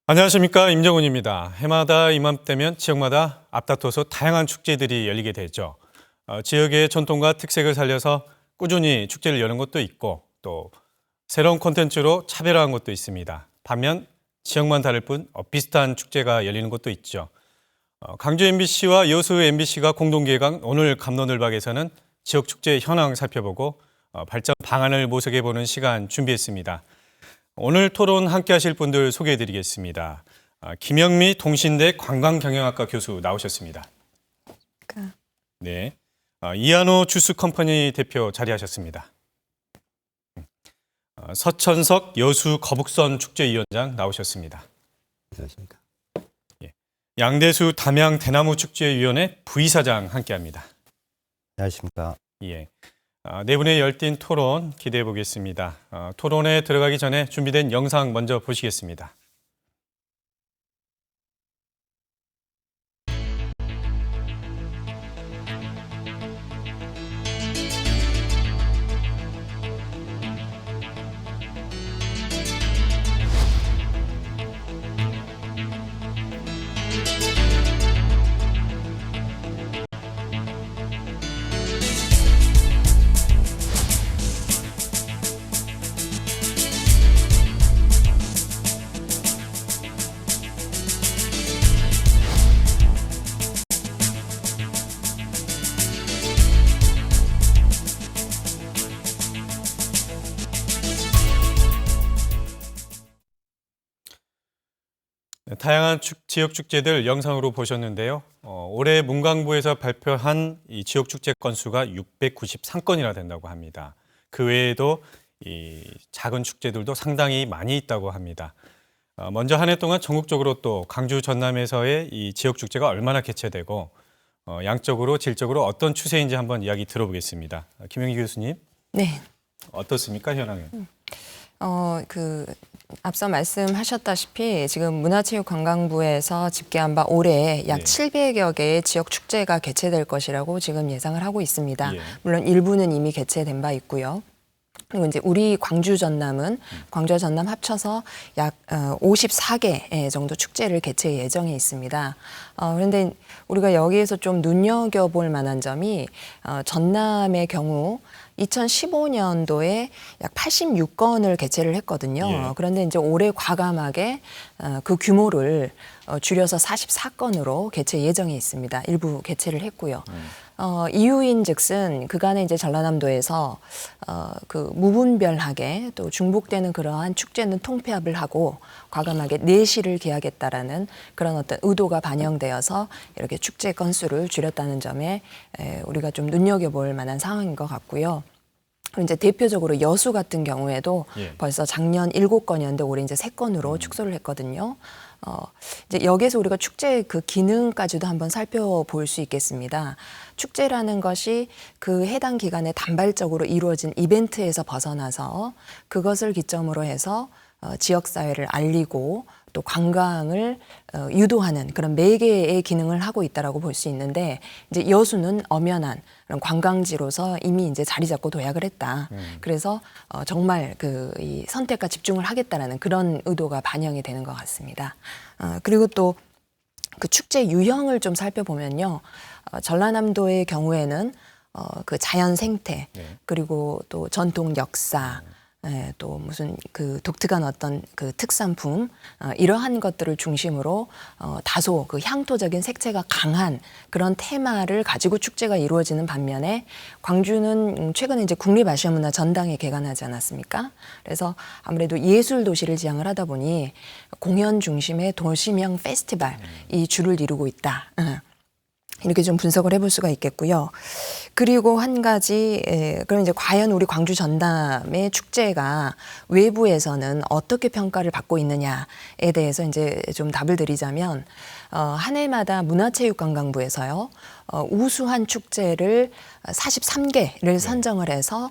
안녕하십니까, 임정훈입니다. 해마다 이맘때면 지역마다 앞다퉈서 다양한 축제들이 열리게 되죠. 지역의 전통과 특색을 살려서 꾸준히 축제를 여는 것도 있고 또 새로운 콘텐츠로 차별화한 것도 있습니다. 반면 지역만 다를 뿐 비슷한 축제가 열리는 곳도 있죠. 강주 MBC와 여수 MBC가 공동 기획한 오늘 갑론을박에서는 지역 축제 현황 살펴보고 발전 방안을 모색해보는 시간 준비했습니다. 오늘 토론 함께 하실 분들 소개해드리겠습니다. 김영미 동신대 관광경영학과 교수 나오셨습니다. 네, 이한호 주스컴퍼니 대표 자리하셨습니다. 서천석 여수 거북선 축제위원장 나오셨습니다. 안녕하십니까. 예, 양대수 담양 대나무 축제위원회 부이사장 함께합니다. 안녕하십니까. 예. 네 분의 열띤 토론 기대해 보겠습니다. 토론에 들어가기 전에 준비된 영상 먼저 보시겠습니다. 다양한 지역 축제들 영상으로 보셨는데요. 올해 문광부에서 발표한 이 지역 축제 건수가 693건이나 된다고 합니다. 그 외에도 이 작은 축제들도 상당히 많이 있다고 합니다. 먼저 한 해 동안 전국적으로 또 강주 전남에서의 이 지역 축제가 얼마나 개최되고 양적으로 질적으로 어떤 추세인지 한번 이야기 들어보겠습니다. 김영희 교수님. 네. 어떻습니까, 현황은? 앞서 말씀하셨다시피 지금 문화체육관광부에서 집계한 바 올해 약 700여 개의 지역 축제가 개최될 것이라고 지금 예상을 하고 있습니다. 예. 물론 일부는 이미 개최된 바 있고요. 그리고 이제 우리 광주 전남은 광주와 전남 합쳐서 약 54개 정도 축제를 개최 예정에 있습니다. 그런데 우리가 여기에서 좀 눈여겨볼 만한 점이 전남의 경우 2015년도에 약 86건을 개최를 했거든요. 예. 그런데 이제 올해 과감하게 그 규모를 줄여서 44건으로 개최 예정에 있습니다. 일부 개최를 했고요. 이유인즉슨 그간에 이제 전라남도에서 그 무분별하게 또 중복되는 그러한 축제는 통폐합을 하고 과감하게 내시를 기하겠다라는 그런 어떤 의도가 반영되어서 이렇게 축제 건수를 줄였다는 점에 우리가 좀 눈여겨볼 만한 상황인 것 같고요. 그리고 이제 대표적으로 여수 같은 경우에도 벌써 작년 7건이었는데 올해 이제 3건으로 축소를 했거든요. 이제 여기에서 우리가 축제의 그 기능까지도 한번 살펴볼 수 있겠습니다. 축제라는 것이 그 해당 기간에 단발적으로 이루어진 이벤트에서 벗어나서 그것을 기점으로 해서 지역사회를 알리고 또 관광을 유도하는 그런 매개의 기능을 하고 있다라고 볼 수 있는데 이제 여수는 엄연한 그런 관광지로서 이미 이제 자리 잡고 도약을 했다. 그래서 정말 이 선택과 집중을 하겠다라는 그런 의도가 반영이 되는 것 같습니다. 그리고 또 그 축제 유형을 좀 살펴보면요. 전라남도의 경우에는 그 자연 생태 그리고 또 전통 역사 또 무슨 그 독특한 어떤 그 특산품 이러한 것들을 중심으로 다소 그 향토적인 색채가 강한 그런 테마를 가지고 축제가 이루어지는 반면에 광주는 최근에 이제 국립아시아문화 전당에 개관하지 않았습니까? 그래서 아무래도 예술 도시를 지향을 하다 보니 공연 중심의 도시명 페스티벌 이 주를 이루고 있다. 이렇게 좀 분석을 해볼 수가 있겠고요. 그리고 한 가지, 그럼 이제 과연 우리 광주 전남의 축제가 외부에서는 어떻게 평가를 받고 있느냐에 대해서 이제 좀 답을 드리자면, 한 해마다 문화체육관광부에서요, 우수한 축제를 43개를 선정을 해서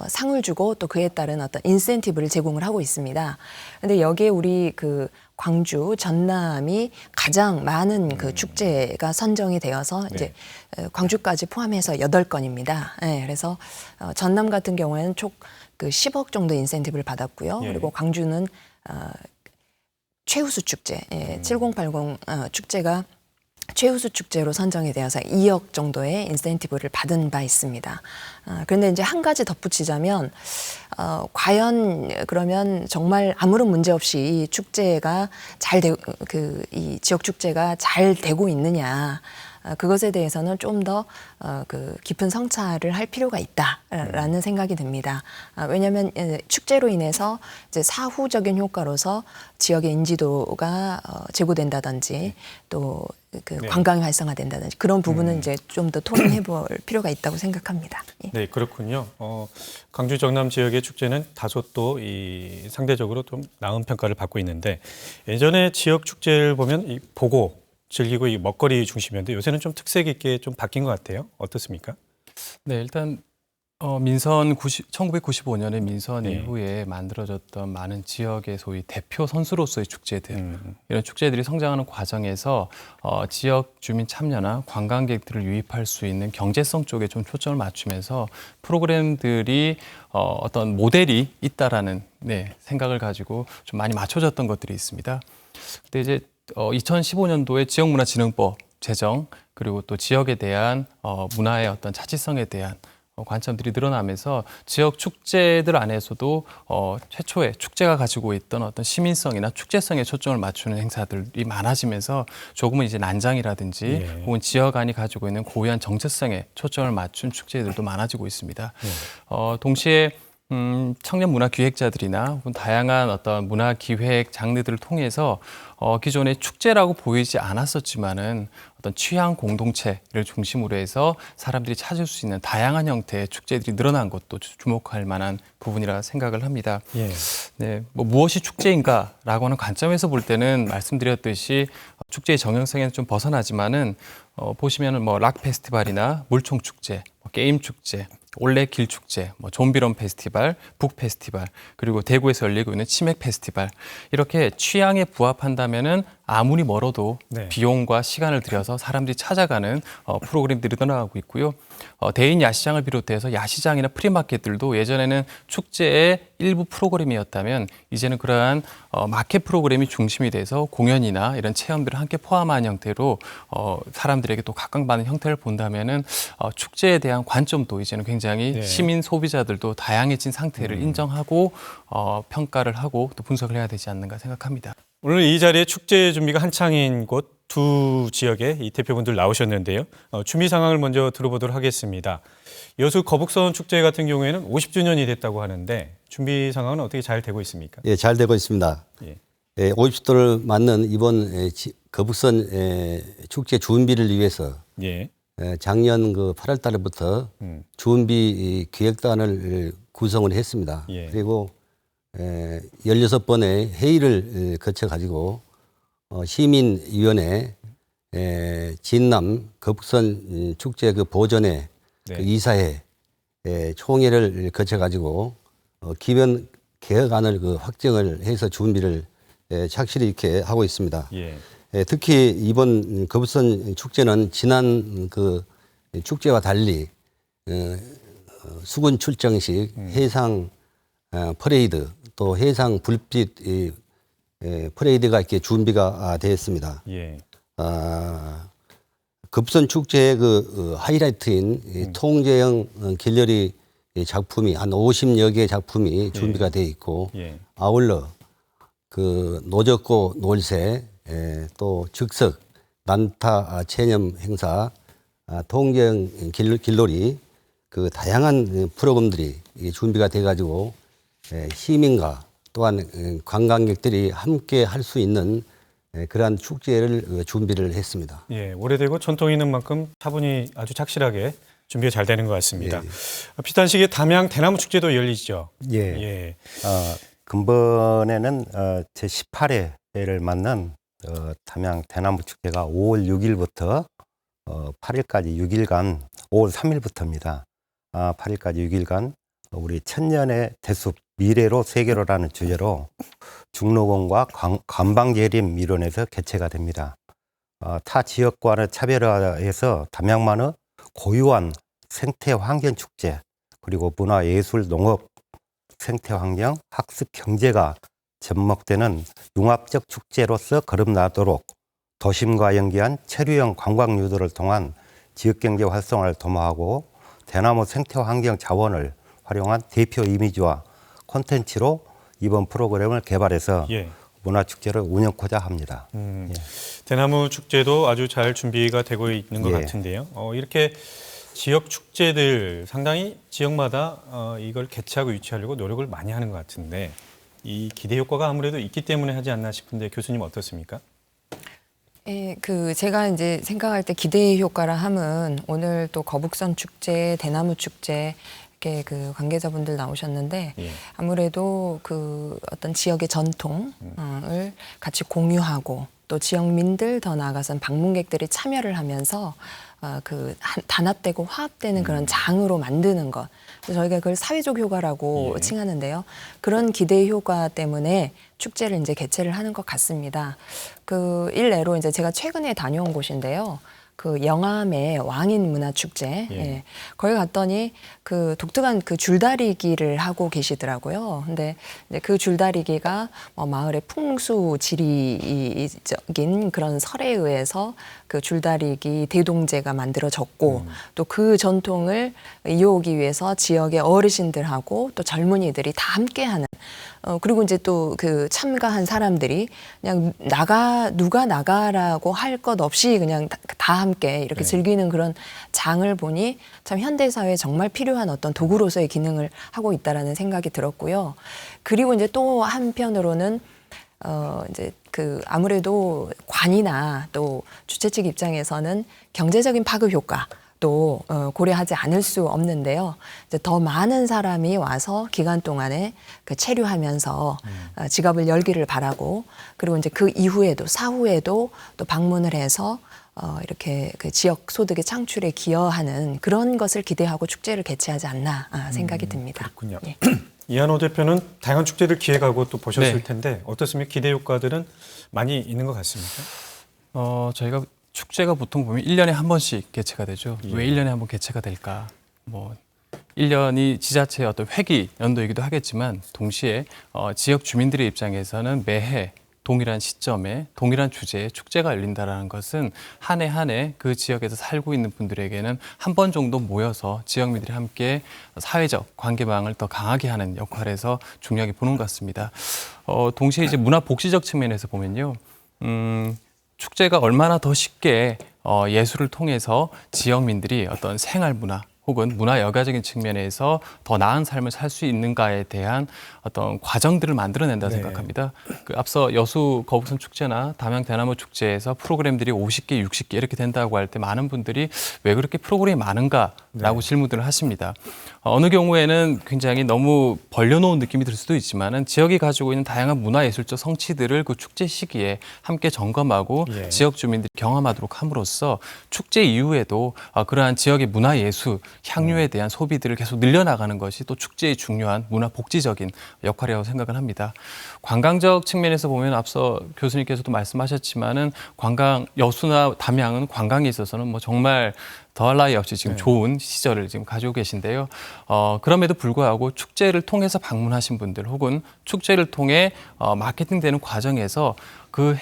상을 주고 또 그에 따른 어떤 인센티브를 제공을 하고 있습니다. 근데 여기에 우리 그 광주, 전남이 가장 많은 그 축제가 선정이 되어서 이제 광주까지 포함해서 8건입니다. 네, 그래서 전남 같은 경우에는 총 그 10억 정도 인센티브를 받았고요. 그리고 광주는 최우수 축제, 7080 축제가 최우수 축제로 선정이 되어서 2억 정도의 인센티브를 받은 바 있습니다. 그런데 이제 한 가지 덧붙이자면 과연 그러면 정말 아무런 문제 없이 이 축제가 이 지역 축제가 잘 되고 있느냐? 그것에 대해서는 좀 더 깊은 성찰을 할 필요가 있다라는 생각이 듭니다. 왜냐하면 축제로 인해서 이제 사후적인 효과로서 지역의 인지도가 제고된다든지 또 네. 관광이 활성화된다든지 그런 부분은 이제 좀 더 토론해 볼 필요가 있다고 생각합니다. 예. 네, 그렇군요. 강주 정남 지역의 축제는 다소 또 상대적으로 좀 나은 평가를 받고 있는데 예전에 지역 축제를 보면 보고 즐기고 이 먹거리 중심이었는데 요새는 좀 특색 있게 좀 바뀐 것 같아요. 어떻습니까? 네, 일단 민선 1995년에 민선 네. 이후에 만들어졌던 많은 지역의 소위 대표 선수로서의 축제들 이런 축제들이 성장하는 과정에서 지역 주민 참여나 관광객들을 유입할 수 있는 경제성 쪽에 좀 초점을 맞추면서 프로그램들이 어떤 모델이 있다라는 생각을 가지고 좀 많이 맞춰졌던 것들이 있습니다. 근데 이제 2015년도에 지역문화진흥법 제정 그리고 또 지역에 대한 문화의 어떤 차지성에 대한 관점들이 늘어나면서 지역 축제들 안에서도 최초에 축제가 가지고 있던 어떤 시민성이나 축제성에 초점을 맞추는 행사들이 많아지면서 조금은 이제 난장이라든지 혹은 지역 안이 가지고 있는 고유한 정체성에 초점을 맞춘 축제들도 많아지고 있습니다. 동시에 청년 문화 기획자들이나 혹은 다양한 어떤 문화 기획 장르들을 통해서 기존의 축제라고 보이지 않았었지만은 어떤 취향 공동체를 중심으로 해서 사람들이 찾을 수 있는 다양한 형태의 축제들이 늘어난 것도 주목할 만한 부분이라 생각을 합니다. 예. 네, 무엇이 축제인가라고 하는 관점에서 볼 때는 말씀드렸듯이 축제의 정형성에는 좀 벗어나지만은 보시면은 락 페스티벌이나 물총 축제, 게임 축제, 올레길 축제, 좀비런 페스티벌, 북 페스티벌, 그리고 대구에서 열리고 있는 치맥 페스티벌 이렇게 취향에 부합한다면은 아무리 멀어도 비용과 시간을 들여서 사람들이 찾아가는 프로그램들이 늘어나고 있고요. 대인 야시장을 비롯해서 야시장이나 프리마켓들도 예전에는 축제의 일부 프로그램이었다면 이제는 그러한 마켓 프로그램이 중심이 돼서 공연이나 이런 체험들을 함께 포함한 형태로 사람들에게 또 각광받는 형태를 본다면은 축제에 대한 관점도 이제는 굉장히 시민 소비자들도 다양해진 상태를 인정하고 평가를 하고 또 분석을 해야 되지 않는가 생각합니다. 오늘 이 자리에 축제 준비가 한창인 곳 두 지역의 이 대표분들 나오셨는데요. 준비 상황을 먼저 들어보도록 하겠습니다. 여수 거북선 축제 같은 경우에는 50주년이 됐다고 하는데 준비 상황은 어떻게 잘 되고 있습니까? 예, 잘 되고 있습니다. 예. 50도를 맞는 이번 거북선 축제 준비를 위해서 작년 8월 달부터 준비 기획단을 구성을 했습니다. 그리고 16번의 회의를 거쳐가지고 시민위원회 진남 거북선 축제 보전회 이사회 총회를 거쳐가지고 기본 개혁안을 확정을 해서 준비를 착실히 이렇게 하고 있습니다. 특히 이번 거북선 축제는 지난 축제와 달리 수군 출정식, 해상 퍼레이드, 또 해상 불빛 퍼레이드가 이렇게 준비가 되었습니다. 거북선 축제의 하이라이트인 통제형 갤러리 작품이 한 50여 개의 작품이 준비가 되어 있고 아울러 노적고 놀새, 또 즉석 난타 체험 행사, 통제형 길놀이 다양한 프로그램들이 준비가 돼 가지고 시민과 또한 관광객들이 함께 할 수 있는 그러한 축제를 준비를 했습니다. 오래되고 전통 있는 만큼 차분히 아주 착실하게 준비가 잘 되는 것 같습니다. 비슷한 담양 대나무 축제도 열리죠. 근본에는 제18회를 맞는 담양 대나무 축제가 5월 6일부터 8일까지 6일간, 5월 3일부터입니다. 8일까지 6일간 우리 천년의 대숲 미래로 세계로라는 주제로 중로공과 관방재림 일원에서 개최가 됩니다. 타 지역과는 차별화해서 담양만의 고유한 생태 환경 축제, 그리고 문화 예술 농업 생태 환경 학습 경제가 접목되는 융합적 축제로서 거듭나도록 도심과 연계한 체류형 관광 유도를 통한 지역경제 활성화를 도모하고 대나무 생태환경 자원을 활용한 대표 이미지와 콘텐츠로 이번 프로그램을 개발해서 예. 문화축제를 운영하고자 합니다. 예. 대나무 축제도 아주 잘 준비가 되고 있는 것 예. 같은데요. 이렇게 지역 축제들 상당히 지역마다 이걸 개최하고 유치하려고 노력을 많이 하는 것 같은데 이 기대 효과가 아무래도 있기 때문에 하지 않나 싶은데 교수님 어떻습니까? 예, 제가 이제 생각할 때 기대 효과라 함은 오늘 또 거북선 축제, 대나무 축제 이렇게 관계자분들 나오셨는데 예. 아무래도 어떤 지역의 전통을 같이 공유하고 또 지역민들 더 나아가서는 방문객들이 참여를 하면서 단합되고 화합되는 그런 장으로 만드는 것. 그래서 저희가 그걸 사회적 효과라고 예. 칭하는데요. 그런 기대 효과 때문에 축제를 이제 개최를 하는 것 같습니다. 일례로 이제 제가 최근에 다녀온 곳인데요. 영암의 왕인 문화축제. 예. 예. 거기 갔더니 독특한 줄다리기를 하고 계시더라고요. 근데 이제 그 줄다리기가 마을의 풍수 지리적인 그런 설에 의해서 줄다리기 대동제가 만들어졌고 또 그 전통을 이어오기 위해서 지역의 어르신들하고 또 젊은이들이 다 함께하는 그리고 이제 또 참가한 사람들이 그냥 누가 나가라고 할 것 없이 그냥 다 함께 이렇게 네. 즐기는 그런 장을 보니 참 현대사회에 정말 필요한 어떤 도구로서의 기능을 하고 있다라는 생각이 들었고요. 그리고 이제 또 한편으로는 이제 아무래도 관이나 또 주최 측 입장에서는 경제적인 파급 효과 또 고려하지 않을 수 없는데요. 이제 더 많은 사람이 와서 기간 동안에 체류하면서 지갑을 열기를 바라고 그리고 이제 그 이후에도 사후에도 또 방문을 해서 이렇게 지역 소득의 창출에 기여하는 그런 것을 기대하고 축제를 개최하지 않나 생각이 듭니다. 그렇군요. 예. 이한호 대표는 다양한 축제들 기획하고 또 보셨을 네. 텐데 어떻습니까? 기대 효과들은 많이 있는 것 같습니까? 저희가 축제가 보통 보면 1년에 한 번씩 개최가 되죠. 예. 왜 1년에 한 번 개최가 될까? 1년이 지자체의 어떤 회기 연도이기도 하겠지만 동시에 지역 주민들의 입장에서는 매해 동일한 시점에 동일한 주제에 축제가 열린다는 것은 한 해 한 해 그 지역에서 살고 있는 분들에게는 한 번 정도 모여서 지역민들이 함께 사회적 관계망을 더 강하게 하는 역할에서 중요하게 보는 것 같습니다. 동시에 이제 문화 복지적 측면에서 보면요. 축제가 얼마나 더 쉽게 예술을 통해서 지역민들이 어떤 생활 문화 혹은 문화 여가적인 측면에서 더 나은 삶을 살 수 있는가에 대한 어떤 과정들을 만들어낸다고 네. 생각합니다. 앞서 여수 거북선 축제나 담양 대나무 축제에서 프로그램들이 50개, 60개 이렇게 된다고 할 때 많은 분들이 왜 그렇게 프로그램이 많은가라고 질문들을 하십니다. 어느 경우에는 굉장히 너무 벌려놓은 느낌이 들 수도 있지만은 지역이 가지고 있는 다양한 문화예술적 성취들을 그 축제 시기에 함께 점검하고 예. 지역 주민들이 경험하도록 함으로써 축제 이후에도 그러한 지역의 문화예술, 향유에 대한 소비들을 계속 늘려나가는 것이 또 축제의 중요한 문화 복지적인 역할이라고 생각을 합니다. 관광적 측면에서 보면 앞서 교수님께서도 말씀하셨지만은 여수나 담양은 관광에 있어서는 정말 더할 나위 없이 지금 좋은 시절을 지금 가지고 계신데요. 그럼에도 불구하고 축제를 통해서 방문하신 분들 혹은 축제를 통해 마케팅되는 과정에서 그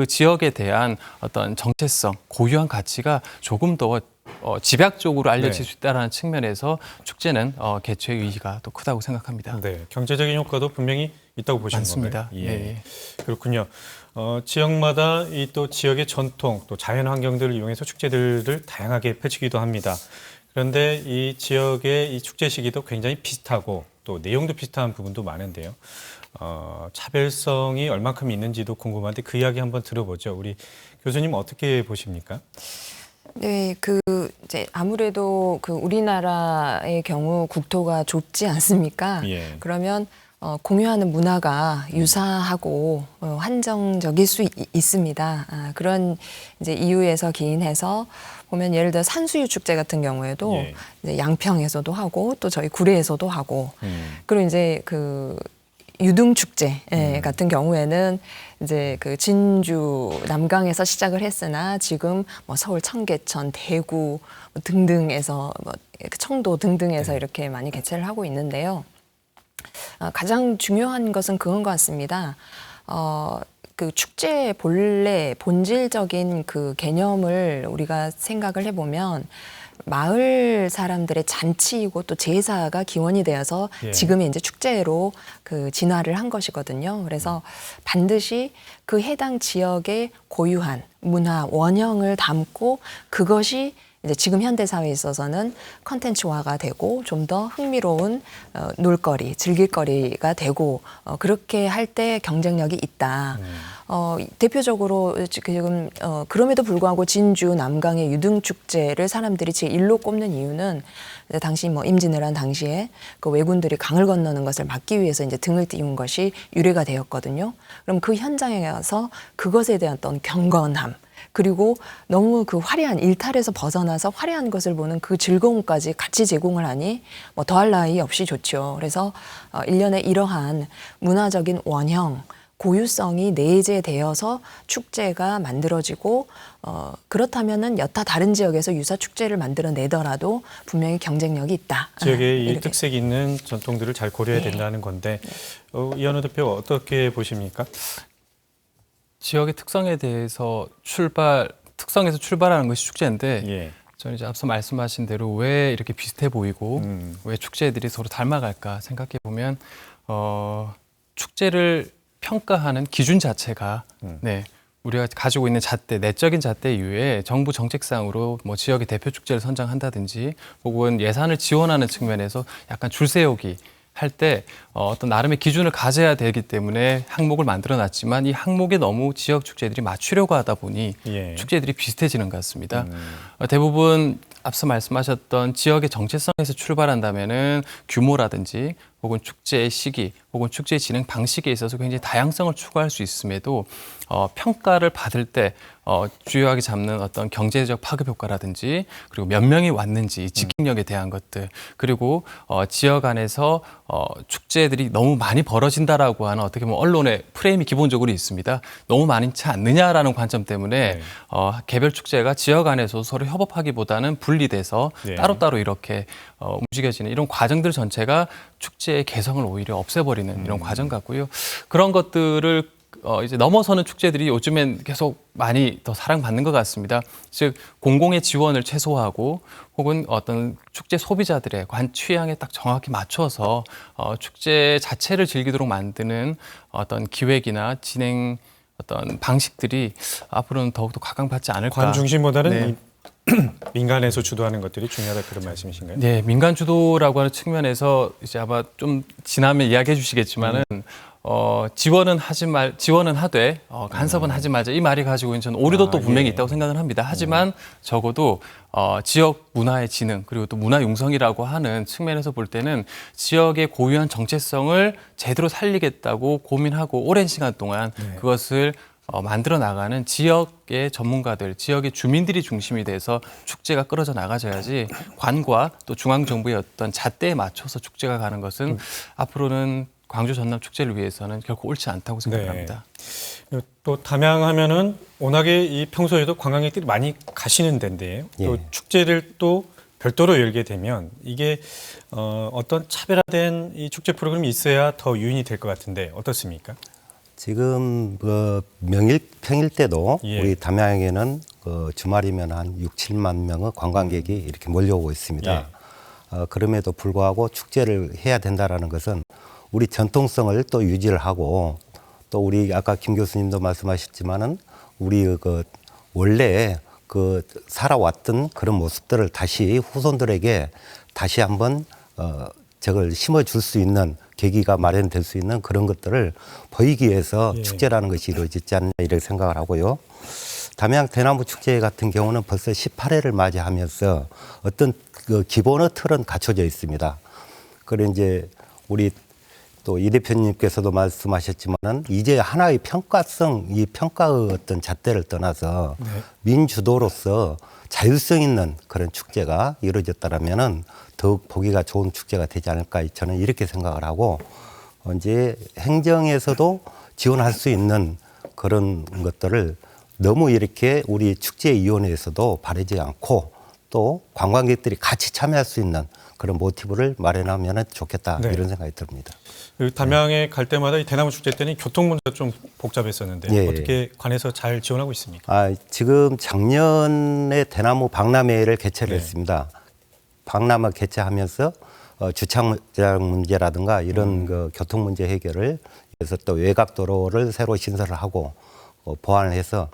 지역에 대한 어떤 정체성, 고유한 가치가 조금 더 집약적으로 알려질 수 있다는 측면에서 축제는 개최의 의의가 더 크다고 생각합니다. 네, 경제적인 효과도 분명히 있다고 보시는 맞습니다. 건가요? 예. 그렇군요. 지역마다 이 또 지역의 전통, 또 자연 환경들을 이용해서 축제들을 다양하게 펼치기도 합니다. 그런데 이 지역의 이 축제 시기도 굉장히 비슷하고 또 내용도 비슷한 부분도 많은데요. 차별성이 얼만큼 있는지도 궁금한데 그 이야기 한번 들어보죠. 우리 교수님 어떻게 보십니까? 네, 이제 아무래도 우리나라의 경우 국토가 좁지 않습니까? 예. 그러면 공유하는 문화가 유사하고 한정적일 수 있습니다. 그런 이제 이유에서 기인해서 보면 예를 들어 산수유 축제 같은 경우에도 예. 이제 양평에서도 하고 또 저희 구례에서도 하고 그리고 이제 유등 축제 같은 경우에는 이제 진주 남강에서 시작을 했으나 지금 서울 청계천, 대구 등등에서 청도 등등에서 이렇게 많이 개최를 하고 있는데요. 가장 중요한 것은 그건 것 같습니다. 그 축제의 본래 본질적인 그 개념을 우리가 생각을 해보면 마을 사람들의 잔치이고 또 제사가 기원이 되어서 예. 지금의 이제 축제로 그 진화를 한 것이거든요. 그래서 반드시 그 해당 지역의 고유한 문화 원형을 담고 그것이 이제 지금 현대 사회에 있어서는 컨텐츠화가 되고 좀 더 흥미로운 놀거리, 즐길거리가 되고 그렇게 할 때 경쟁력이 있다. 대표적으로 지금 그럼에도 불구하고 진주 남강의 유등축제를 사람들이 제1로 꼽는 이유는 이제 당시 뭐 임진왜란 당시에 그 왜군들이 강을 건너는 것을 막기 위해서 이제 등을 띄운 것이 유래가 되었거든요. 그럼 그 현장에 가서 그것에 대한 어떤 경건함, 그리고 너무 그 화려한 일탈에서 벗어나서 화려한 것을 보는 그 즐거움까지 같이 제공을 하니 뭐 더할 나위 없이 좋죠. 그래서 1년에 이러한 문화적인 원형, 고유성이 내재되어서 축제가 만들어지고 그렇다면은 여타 다른 지역에서 유사 축제를 만들어내더라도 분명히 경쟁력이 있다. 지역의 이 이렇게. 특색 있는 전통들을 잘 고려해야 된다는 건데 이현우 대표 어떻게 보십니까? 지역의 특성에 대해서 특성에서 출발하는 것이 축제인데 예. 저는 이제 앞서 말씀하신 대로 왜 이렇게 비슷해 보이고 왜 축제들이 서로 닮아갈까 생각해 보면 축제를 평가하는 기준 자체가 네, 우리가 가지고 있는 잣대, 내적인 잣대 이외에 정부 정책상으로 뭐 지역의 대표 축제를 선정한다든지 혹은 예산을 지원하는 측면에서 약간 줄 세우기 할 때 어떤 나름의 기준을 가져야 되기 때문에 항목을 만들어놨지만 이 항목에 너무 지역 축제들이 맞추려고 하다 보니 예. 축제들이 비슷해지는 것 같습니다. 대부분 앞서 말씀하셨던 지역의 정체성에서 출발한다면은 규모라든지 혹은 축제의 시기 혹은 축제 진행 방식에 있어서 굉장히 다양성을 추구할 수 있음에도 평가를 받을 때 주요하게 잡는 어떤 경제적 파급 효과라든지 그리고 몇 명이 왔는지 이 집행력에 대한 것들 그리고 지역 안에서 축제들이 너무 많이 벌어진다라고 하는 어떻게 보면 언론의 프레임이 기본적으로 있습니다. 너무 많지 않느냐라는 관점 때문에 네. 개별 축제가 지역 안에서 서로 협업하기보다는 분리돼서 네. 따로따로 이렇게 움직여지는 이런 과정들 전체가 축제의 개성을 오히려 없애버리는 이런 과정 같고요. 그런 것들을 이제 넘어서는 축제들이 요즘엔 계속 많이 더 사랑받는 것 같습니다. 즉 공공의 지원을 최소화하고 혹은 어떤 축제 소비자들의 취향에 딱 정확히 맞춰서 축제 자체를 즐기도록 만드는 어떤 기획이나 진행 어떤 방식들이 앞으로는 더욱더 각광받지 않을까. 관 중심보다는 네. 이 민간에서 주도하는 것들이 중요하다 그런 말씀이신가요? 네, 민간 주도라고 하는 측면에서 이제 아마 좀 지나면 이야기해 주시겠지만은 지원은 하되 간섭은 하지 말자 이 말이 가지고 있는 저는 오류도 또 분명히 예. 있다고 생각을 합니다. 하지만 적어도 지역 문화의 진흥 그리고 또 문화 융성이라고 하는 측면에서 볼 때는 지역의 고유한 정체성을 제대로 살리겠다고 고민하고 오랜 시간 동안 그것을 만들어 나가는 지역의 전문가들, 지역의 주민들이 중심이 돼서 축제가 끌어져 나가져야지 관과 또 중앙정부의 어떤 잣대에 맞춰서 축제가 가는 것은 앞으로는 광주 전남 축제를 위해서는 결코 옳지 않다고 생각합니다. 네. 또 담양하면은 워낙에 이 평소에도 관광객들이 많이 가시는 데인데요. 또 예. 축제를 또 별도로 열게 되면 이게 어떤 차별화된 이 축제 프로그램이 있어야 더 유인이 될 것 같은데 어떻습니까? 지금 평일 때도 예. 우리 담양에는 주말이면 한 6, 7만 명의 관광객이 이렇게 몰려오고 있습니다. 예. 그럼에도 불구하고 축제를 해야 된다라는 것은 우리 전통성을 또 유지를 하고 또 우리 아까 김 교수님도 말씀하셨지만은 우리 원래 살아왔던 그런 모습들을 다시 후손들에게 다시 한번 저걸 심어줄 수 있는 계기가 마련될 수 있는 그런 것들을 보이기 위해서 예. 축제라는 것이 이루어지지 않나 이렇게 생각을 하고요. 담양 대나무 축제 같은 경우는 벌써 18회를 맞이하면서 어떤 기본의 틀은 갖춰져 있습니다. 그리고 이제 우리 또 이 대표님께서도 말씀하셨지만은 이제 하나의 평가성, 이 평가의 어떤 잣대를 떠나서 민주도로서 자율성 있는 그런 축제가 이루어졌다라면은 더욱 보기가 좋은 축제가 되지 않을까 저는 이렇게 생각을 하고 이제 행정에서도 지원할 수 있는 그런 것들을 너무 이렇게 우리 축제위원회에서도 바라지 않고 또 관광객들이 같이 참여할 수 있는 그런 모티브를 마련하면 좋겠다 네. 이런 생각이 듭니다. 그 담양에 갈 때마다 이 대나무 축제 때는 교통 문제가 좀 복잡했었는데 예, 예. 어떻게 관에서 잘 지원하고 있습니까? 지금 작년에 대나무 박람회를 개최를 네. 했습니다. 박람회 개최하면서 주차장 문제라든가 이런 그 교통 문제 해결을 그래서 또 외곽 도로를 새로 신설을 하고 보완을 해서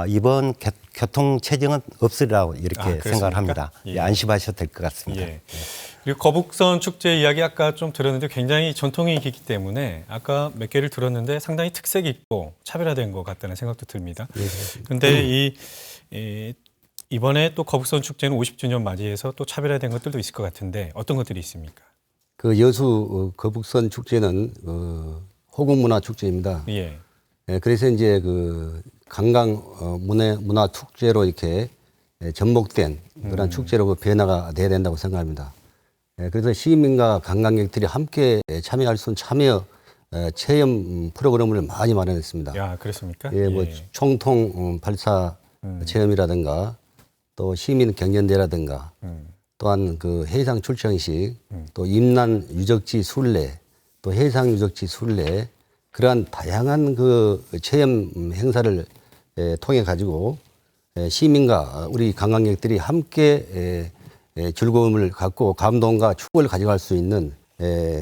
이번 교통 체증은 없으리라고 이렇게 그렇습니까? 생각을 합니다. 예. 안심하셔도 될 것 같습니다. 예. 그리고 거북선 축제 이야기 아까 좀 들었는데 굉장히 전통이 있기 때문에 아까 몇 개를 들었는데 상당히 특색이 있고 차별화된 것 같다는 생각도 듭니다. 그런데 이번에 또 거북선 축제는 50주년 맞이해서 또 차별화된 것들도 있을 것 같은데 어떤 것들이 있습니까? 그 여수 거북선 축제는 호국문화 축제입니다. 예. 예, 그래서 이제 그 관광 문화 축제로 이렇게 접목된 그런 축제로 그 변화가 돼야 된다고 생각합니다. 예, 그래서 시민과 관광객들이 함께 참여할 수 있는 참여 체험 프로그램을 많이 마련했습니다. 야, 그렇습니까? 예, 뭐 총통 발사 체험이라든가 또 시민 경연대라든가 또한 그 해상 출정식 또 임난 유적지 순례 또 해상 유적지 순례 그러한 다양한 그 체험 행사를 통해 가지고 시민과 우리 관광객들이 함께 즐거움을 갖고 감동과 추억을 가져갈 수 있는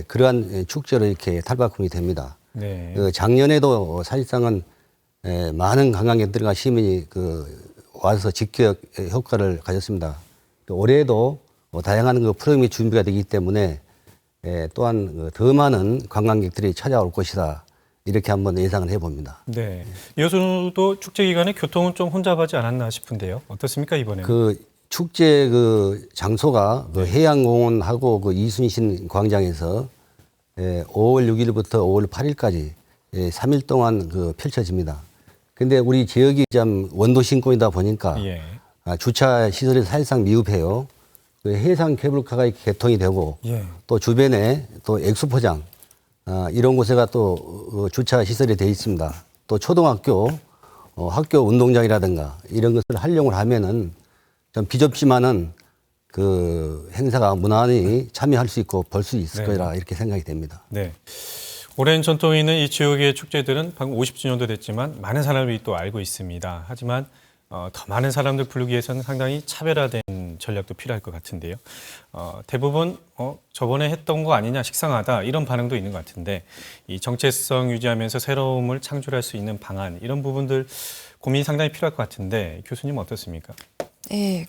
그러한 축제로 이렇게 탈바꿈이 됩니다. 네. 작년에도 사실상은 많은 관광객들과 시민이 와서 직격 효과를 가졌습니다. 올해도 다양한 그 프로그램이 준비가 되기 때문에 또한 더 많은 관광객들이 찾아올 것이다. 이렇게 한번 예상을 해봅니다. 네. 여수도 축제 기간에 교통은 좀 혼잡하지 않았나 싶은데요. 어떻습니까 이번에는? 그 축제 그 장소가 그 해양공원하고 그 이순신 광장에서 5월 6일부터 5월 8일까지 3일 동안 그 펼쳐집니다. 근데 우리 지역이 좀 원도 신권이다 보니까 예. 주차 시설이 사실상 미흡해요. 그 해상 케이블카가 개통이 되고 예. 또 주변에 또 엑스포장 이런 곳에가 또 주차 시설이 되어 있습니다. 또 초등학교 학교 운동장이라든가 이런 것을 활용을 하면은 좀 비좁지만은 그 행사가 무난히 참여할 수 있고 볼 수 있을 네. 거라 이렇게 생각이 됩니다. 네. 오랜 전통이 있는 이 지역의 축제들은 방금 50주년도 됐지만 많은 사람들이 또 알고 있습니다. 하지만 더 많은 사람들 부르기 위해서는 상당히 차별화된 전략도 필요할 것 같은데요. 대부분 저번에 했던 거 아니냐 식상하다 이런 반응도 있는 것 같은데 이 정체성 유지하면서 새로움을 창출할 수 있는 방안 이런 부분들 고민이 상당히 필요할 것 같은데 교수님 어떻습니까? 네,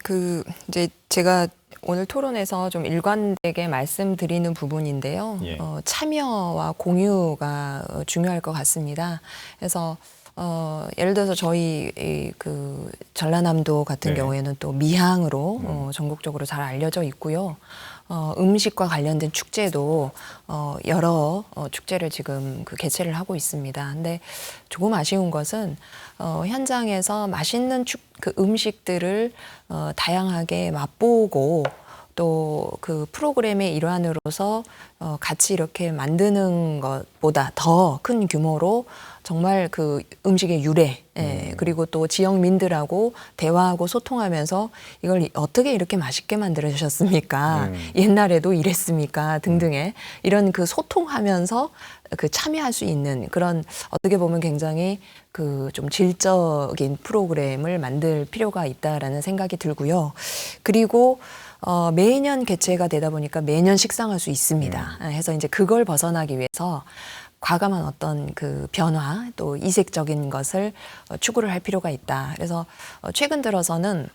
이제 제가 오늘 토론에서 좀 일관되게 말씀드리는 부분인데요. 예. 참여와 공유가 중요할 것 같습니다. 그래서 예를 들어서 저희 그 전라남도 같은 네. 경우에는 또 미항으로 전국적으로 잘 알려져 있고요. 음식과 관련된 축제도 여러 축제를 지금 개최를 하고 있습니다. 근데 조금 아쉬운 것은 현장에서 맛있는 그 음식들을 다양하게 맛보고 또 그 프로그램의 일환으로서 같이 이렇게 만드는 것보다 더 큰 규모로 정말 그 음식의 유래 그리고 또 지역민들하고 대화하고 소통하면서 이걸 어떻게 이렇게 맛있게 만들어주셨습니까? 옛날에도 이랬습니까? 등등의 이런 그 소통하면서 그 참여할 수 있는 그런 어떻게 보면 굉장히 그 좀 질적인 프로그램을 만들 필요가 있다라는 생각이 들고요. 그리고 매년 개최가 되다 보니까 매년 식상할 수 있습니다. 해서 이제 그걸 벗어나기 위해서 과감한 어떤 그 변화 또 이색적인 것을 추구를 할 필요가 있다. 그래서 최근 들어서는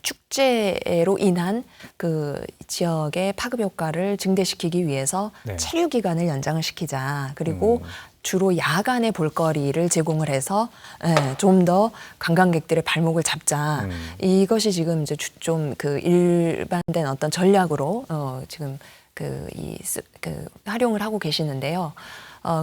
축제로 인한 그 지역의 파급 효과를 증대시키기 위해서 네. 체류 기간을 연장을 시키자. 그리고 주로 야간에 볼거리를 제공을 해서 좀 더 관광객들의 발목을 잡자. 이것이 지금 이제 좀 그 일반된 어떤 전략으로 지금 활용을 하고 계시는데요.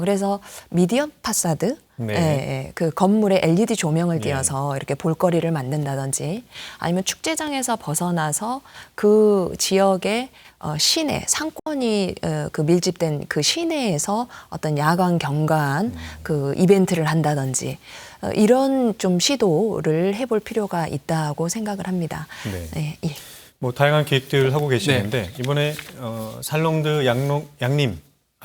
그래서 미디엄 파사드, 네. 그 건물에 LED 조명을 띄어서 이렇게 볼거리를 만든다든지 아니면 축제장에서 벗어나서 그 지역의 시내, 상권이 그 밀집된 그 시내에서 어떤 야간 경관 그 이벤트를 한다든지 이런 좀 시도를 해볼 필요가 있다고 생각을 합니다. 네. 네, 예. 뭐 다양한 기획들을 하고 계시는데 이번에 살롱드 양님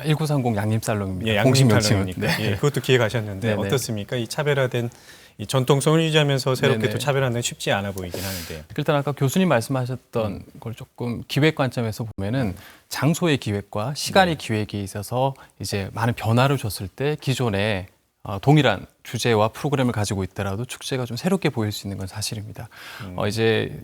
1930 양림살롱입니다. 예, 공식 양림살롱이니까 명칭은. 네. 예, 그것도 기획하셨는데 네네. 어떻습니까? 이 차별화된 이 전통성을 유지하면서 새롭게 네네. 또 차별화는 쉽지 않아 보이긴 하는데요. 일단 아까 교수님 말씀하셨던 걸 조금 기획 관점에서 보면은 장소의 기획과 시간의 기획에 있어서 이제 많은 변화를 줬을 때 기존에 동일한 주제와 프로그램을 가지고 있더라도 축제가 좀 새롭게 보일 수 있는 건 사실입니다. 이제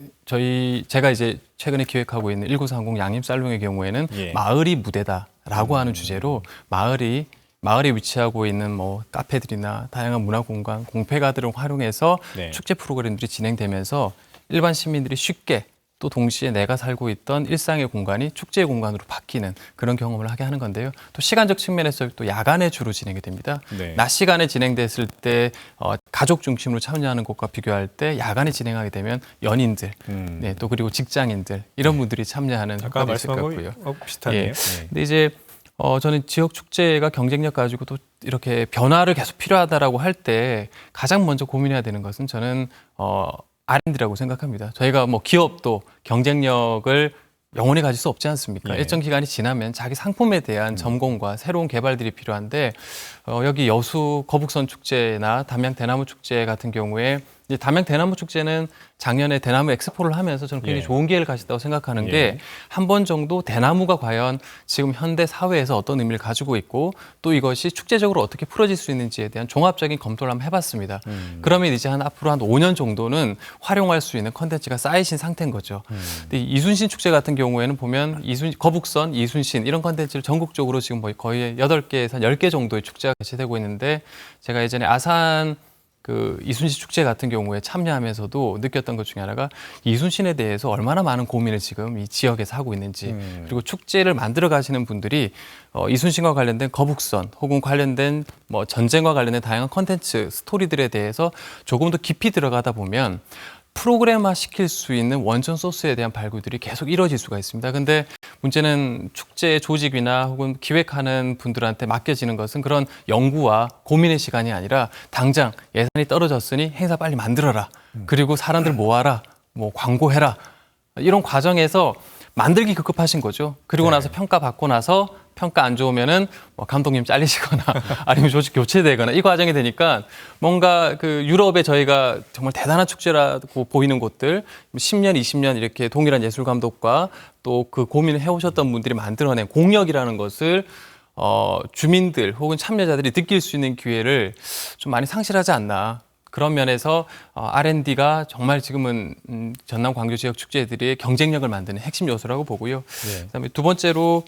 제가 이제 최근에 기획하고 있는 1930 양림살롱의 경우에는 예. 마을이 무대다라고 하는 주제로 마을에 위치하고 있는 뭐 카페들이나 다양한 문화 공간, 공패가들을 활용해서 네. 축제 프로그램들이 진행되면서 일반 시민들이 쉽게 또 동시에 내가 살고 있던 일상의 공간이 축제의 공간으로 바뀌는 그런 경험을 하게 하는 건데요. 또 시간적 측면에서 또 야간에 주로 진행이 됩니다. 네. 낮 시간에 진행됐을 때 가족 중심으로 참여하는 것과 비교할 때 야간에 진행하게 되면 연인들, 네, 또 그리고 직장인들 이런 분들이 참여하는 아까 효과가 있을 것 말씀하고 같고요. 비슷하네요. 예. 네. 근데 이제 저는 지역 축제가 경쟁력 가지고 또 이렇게 변화를 계속 필요하다라고 할 때 가장 먼저 고민해야 되는 것은 저는 R&D라고 생각합니다. 저희가 뭐 기업도 경쟁력을 영원히 가질 수 없지 않습니까? 예. 일정 기간이 지나면 자기 상품에 대한 점검과 새로운 개발들이 필요한데 여기 여수 거북선 축제나 담양 대나무 축제 같은 경우에 이제 담양 대나무 축제는 작년에 대나무 엑스포를 하면서 저는 굉장히 예. 좋은 기회를 가졌다고 생각하는 예. 게 한 번 정도 대나무가 과연 지금 현대 사회에서 어떤 의미를 가지고 있고 또 이것이 축제적으로 어떻게 풀어질 수 있는지에 대한 종합적인 검토를 한번 해봤습니다. 그러면 이제 앞으로 한 5년 정도는 활용할 수 있는 컨텐츠가 쌓이신 상태인 거죠. 근데 이순신 축제 같은 경우에는 보면 거북선, 이순신 이런 컨텐츠를 전국적으로 지금 거의 8개에서 10개 정도의 축제가 개최되고 있는데 제가 예전에 아산 이순신 축제 같은 경우에 참여하면서도 느꼈던 것 중에 하나가 이순신에 대해서 얼마나 많은 고민을 지금 이 지역에서 하고 있는지 그리고 축제를 만들어 가시는 분들이 이순신과 관련된 거북선 혹은 관련된 뭐 전쟁과 관련된 다양한 컨텐츠 스토리들에 대해서 조금 더 깊이 들어가다 보면 프로그램화 시킬 수 있는 원천 소스에 대한 발굴들이 계속 이루어질 수가 있습니다. 근데 문제는 축제 조직이나 혹은 기획하는 분들한테 맡겨지는 것은 그런 연구와 고민의 시간이 아니라 당장 예산이 떨어졌으니 행사 빨리 만들어라. 그리고 사람들 모아라. 뭐 광고해라. 이런 과정에서 만들기 급급하신 거죠. 그리고 나서 평가 받고 나서 평가 안 좋으면은 뭐 감독님 잘리시거나 아니면 조직 교체되거나 이 과정이 되니까 뭔가 유럽에 저희가 정말 대단한 축제라고 보이는 곳들 10년, 20년 이렇게 동일한 예술 감독과 또 그 고민을 해오셨던 분들이 만들어낸 공력이라는 것을 주민들 혹은 참여자들이 느낄 수 있는 기회를 좀 많이 상실하지 않나. 그런 면에서 R&D가 정말 지금은 전남 광주 지역 축제들의 경쟁력을 만드는 핵심 요소라고 보고요. 네. 그다음에 두 번째로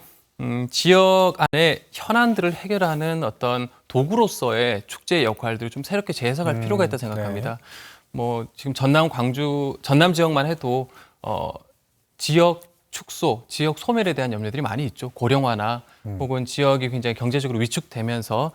지역 안에 현안들을 해결하는 어떤 도구로서의 축제의 역할들을 좀 새롭게 재해석할 필요가 있다고 생각합니다. 뭐 지금 전남 지역만 해도 지역 축소, 지역 소멸에 대한 염려들이 많이 있죠. 고령화나 혹은 지역이 굉장히 경제적으로 위축되면서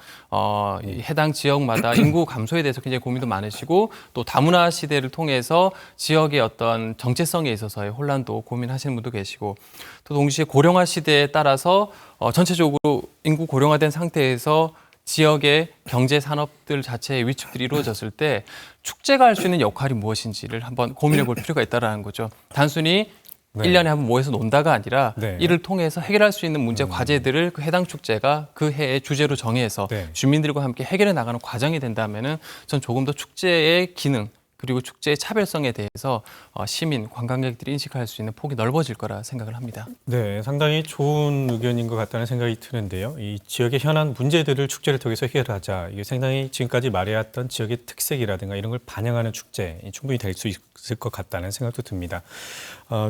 이 해당 지역마다 인구 감소에 대해서 굉장히 고민도 많으시고 또 다문화 시대를 통해서 지역의 어떤 정체성에 있어서의 혼란도 고민하시는 분도 계시고 또 동시에 고령화 시대에 따라서 전체적으로 인구 고령화된 상태에서 지역의 경제 산업들 자체의 위축들이 이루어졌을 때 축제가 할 수 있는 역할이 무엇인지를 한번 고민해 볼 필요가 있다는 거죠. 단순히 네. 1년에 한 번 모여서 논다가 아니라 네. 이를 통해서 해결할 수 있는 문제 과제들을 그 해당 축제가 그 해의 주제로 정해서 네. 주민들과 함께 해결해 나가는 과정이 된다면은 전 조금 더 축제의 기능 그리고 축제의 차별성에 대해서 시민, 관광객들이 인식할 수 있는 폭이 넓어질 거라 생각을 합니다. 네, 상당히 좋은 의견인 것 같다는 생각이 드는데요. 이 지역의 현안 문제들을 축제를 통해서 해결하자. 이게 상당히 지금까지 말해왔던 지역의 특색이라든가 이런 걸 반영하는 축제 충분히 될 수 있을 것 같다는 생각도 듭니다.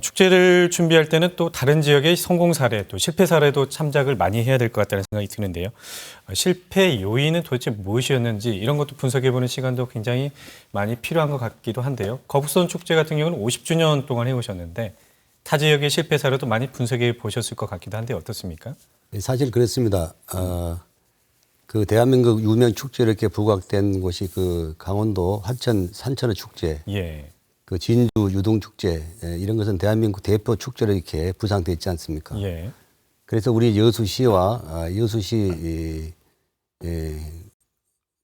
축제를 준비할 때는 또 다른 지역의 성공 사례, 또 실패 사례도 참작을 많이 해야 될 것 같다는 생각이 드는데요. 실패 요인은 도대체 무엇이었는지 이런 것도 분석해보는 시간도 굉장히 많이 필요한 것 같기도 한데요. 거북선 축제 같은 경우는 50주년 동안 해오셨는데 타 지역의 실패 사례도 많이 분석해 보셨을 것 같기도 한데 어떻습니까? 사실 그렇습니다. 대한민국 유명 축제 이렇게 부각된 곳이 강원도 화천 산천어 축제, 예. 진주 유동 축제 이런 것은 대한민국 대표 축제로 이렇게 부상돼 있지 않습니까? 예. 그래서 우리 여수시와 여수시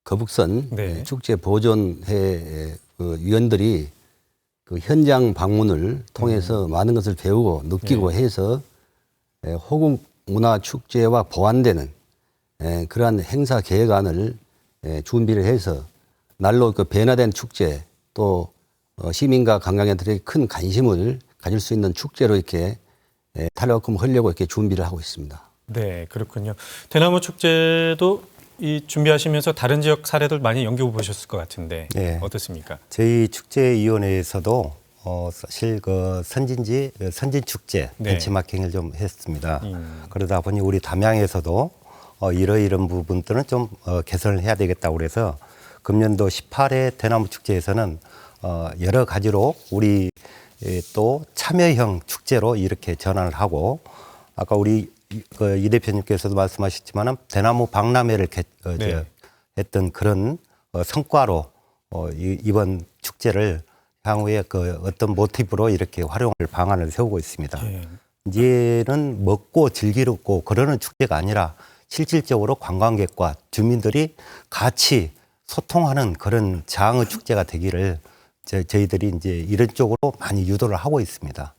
거북선 네. 축제 보존회 위원들이 그 현장 방문을 통해서 많은 것을 배우고 느끼고 해서 호국 문화 축제와 보완되는 그러한 행사 계획안을 준비를 해서 날로 그 변화된 축제 또 시민과 관광객들에게 큰 관심을 가질 수 있는 축제로 이렇게 탈바꿈 하려고 이렇게 준비를 하고 있습니다. 네, 그렇군요. 대나무 축제도 이 준비하시면서 다른 지역 사례들 많이 연구해 보셨을 것 같은데 네. 어떻습니까? 저희 축제위원회에서도 사실 그 선진 축제 네. 벤치마킹을 좀 했습니다. 그러다 보니 우리 담양에서도 이런 부분들은 좀 개선을 해야 되겠다고 그래서 금년도 18회 대나무 축제에서는 여러 가지로 우리 또 참여형 축제로 이렇게 전환을 하고 아까 우리 이 대표님께서도 말씀하셨지만은 대나무 박람회를 네. 했던 그런 성과로 이번 축제를 향후에 그 어떤 모티브로 이렇게 활용할 방안을 세우고 있습니다. 예. 이제는 먹고 즐기고 그러는 축제가 아니라 실질적으로 관광객과 주민들이 같이 소통하는 그런 장의 축제가 되기를 저희들이 이제 이런 쪽으로 많이 유도를 하고 있습니다.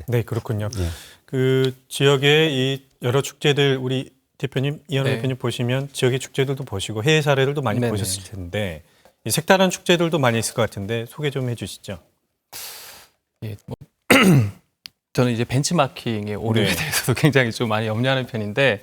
네, 그렇군요. 예. 그 지역의 이 여러 축제들 우리 대표님, 이현우 네. 대표님 보시면 지역의 축제들도 보시고 해외 사례들도 많이 네네. 보셨을 텐데 이 색다른 축제들도 많이 있을 것 같은데 소개 좀 해주시죠. 예, 뭐 저는 이제 벤치마킹의 오류에 네. 대해서도 굉장히 좀 많이 염려하는 편인데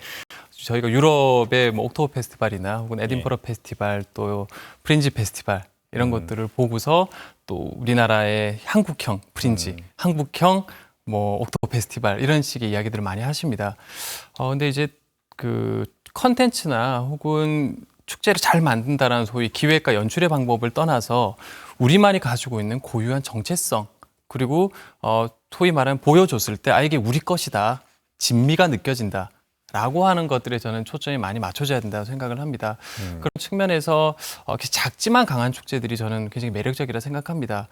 저희가 유럽의 뭐 옥토버 페스티벌이나 혹은 에딘버러 페스티벌 또 프린지 페스티벌 이런 것들을 보고서 또 우리나라의 한국형 프린지, 한국형 뭐 옥토버 페스티벌 이런 식의 이야기들을 많이 하십니다. 근데 이제 그 컨텐츠나 혹은 축제를 잘 만든다라는 소위 기획과 연출의 방법을 떠나서 우리만이 가지고 있는 고유한 정체성 그리고 소위 말하는 보여줬을 때 이게 우리 것이다, 진미가 느껴진다. 라고 하는 것들에 저는 초점이 많이 맞춰져야 된다고 생각을 합니다. 그런 측면에서 작지만 강한 축제들이 저는 굉장히 매력적이라 생각합니다.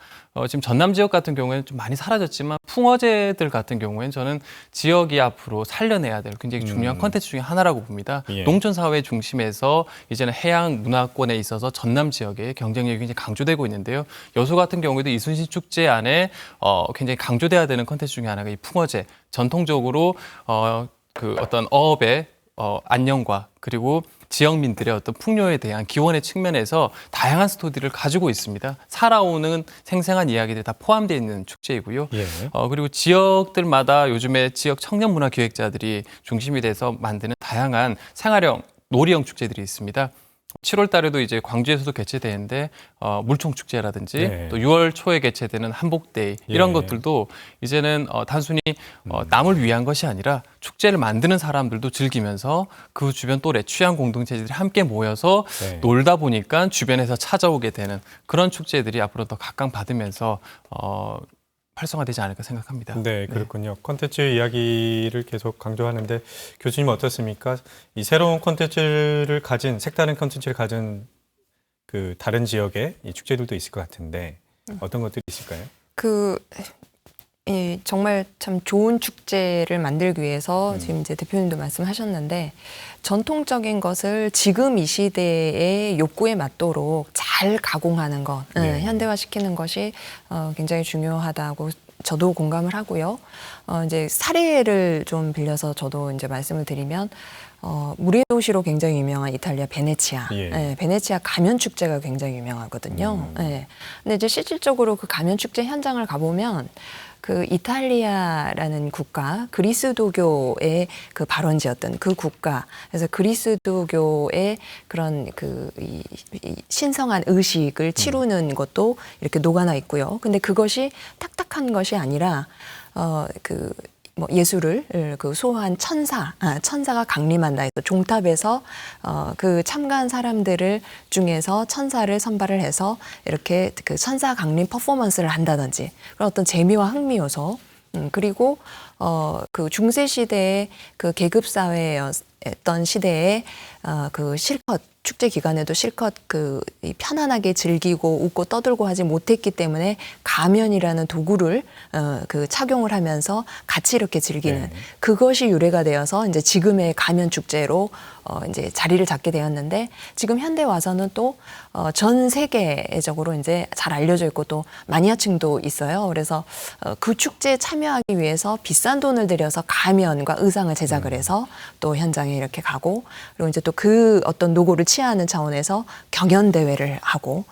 지금 전남 지역 같은 경우에는 좀 많이 사라졌지만 풍어제들 같은 경우에는 저는 지역이 앞으로 살려내야 될 굉장히 중요한 콘텐츠 중에 하나라고 봅니다. 예. 농촌사회 중심에서 이제는 해양 문화권에 있어서 전남 지역의 경쟁력이 굉장히 강조되고 있는데요. 여수 같은 경우에도 이순신 축제 안에 굉장히 강조돼야 되는 콘텐츠 중에 하나가 이 풍어제. 전통적으로 그 어떤 어업의 안녕과 그리고 지역민들의 어떤 풍요에 대한 기원의 측면에서 다양한 스토리를 가지고 있습니다. 살아오는 생생한 이야기들이 다 포함되어 있는 축제이고요. 예. 그리고 지역들마다 요즘에 지역 청년 문화 기획자들이 중심이 돼서 만드는 다양한 생활형 놀이형 축제들이 있습니다. 7월 달에도 이제 광주에서도 개최되는데 물총 축제라든지 네. 또 6월 초에 개최되는 한복데이 이런 예. 것들도 이제는 단순히 남을 위한 것이 아니라 축제를 만드는 사람들도 즐기면서 그 주변 또래 취향 공동체들이 함께 모여서 네. 놀다 보니까 주변에서 찾아오게 되는 그런 축제들이 앞으로 더 각광받으면서 활성화되지 않을까 생각합니다. 네, 그렇군요. 콘텐츠 이야기를 계속 강조하는데 교수님 어떻습니까? 이 새로운 콘텐츠를 가진 색다른 콘텐츠를 가진 그 다른 지역의 이 축제들도 있을 것 같은데 어떤 것들이 있을까요? 정말 참 좋은 축제를 만들기 위해서 지금 이제 대표님도 말씀하셨는데 전통적인 것을 지금 이 시대의 욕구에 맞도록 잘 가공하는 것, 네. 현대화시키는 것이 굉장히 중요하다고 저도 공감을 하고요. 이제 사례를 좀 빌려서 저도 이제 말씀을 드리면 물의 도시로 굉장히 유명한 이탈리아 베네치아. 예. 베네치아 가면 축제가 굉장히 유명하거든요. 예. 근데 이제 실질적으로 그 가면 축제 현장을 가보면 그 이탈리아라는 국가, 그리스도교의 그 발원지였던 그 국가, 그래서 그리스도교의 그런 이 신성한 의식을 치루는 것도 이렇게 녹아나 있고요. 근데 그것이 탁탁한 것이 아니라 예수를 그 소화한 천사가 강림한다 해서 종탑에서 그 참가한 사람들을 중에서 천사를 선발을 해서 이렇게 그 천사 강림 퍼포먼스를 한다든지 그런 어떤 재미와 흥미 요소 그리고 그 중세 시대의 그 계급 사회였던 시대의 그 실컷 축제 기간에도 실컷 이 편안하게 즐기고 웃고 떠들고 하지 못했기 때문에 가면이라는 도구를 착용을 하면서 같이 이렇게 즐기는 네. 그것이 유래가 되어서 이제 지금의 가면 축제로 이제 자리를 잡게 되었는데 지금 현대 와서는 또 전 세계적으로 이제 잘 알려져 있고 또 마니아층도 있어요. 그래서 그 축제에 참여하기 위해서 비싼 돈을 들여서 가면과 의상을 제작을 해서 또 현장에 이렇게 가고 그리고 이제 또 그 어떤 노고를 치하하는 차원에서 경연 대회를 하고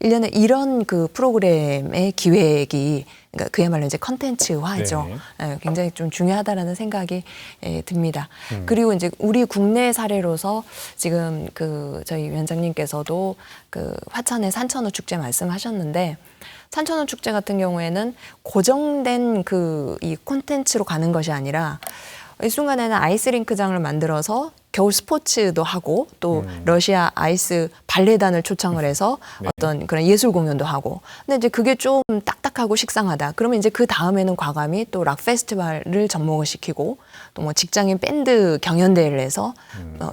1년에 이런 그 프로그램의 기획이 그러니까 그야말로 이제 컨텐츠화죠. 네. 굉장히 좀 중요하다라는 생각이 듭니다. 그리고 이제 우리 국내 사례로서 지금 저희 위원장님께서도 화천의 산천어 축제 말씀하셨는데 산천어 축제 같은 경우에는 고정된 이 콘텐츠로 가는 것이 아니라 이 순간에는 아이스링크장을 만들어서 겨울 스포츠도 하고 또 러시아 아이스 발레단을 초청을 해서 네. 어떤 그런 예술 공연도 하고. 근데 이제 그게 좀 딱딱하고 식상하다. 그러면 이제 그 다음에는 과감히 또 락 페스티벌을 접목을 시키고 또 뭐 직장인 밴드 경연대회를 해서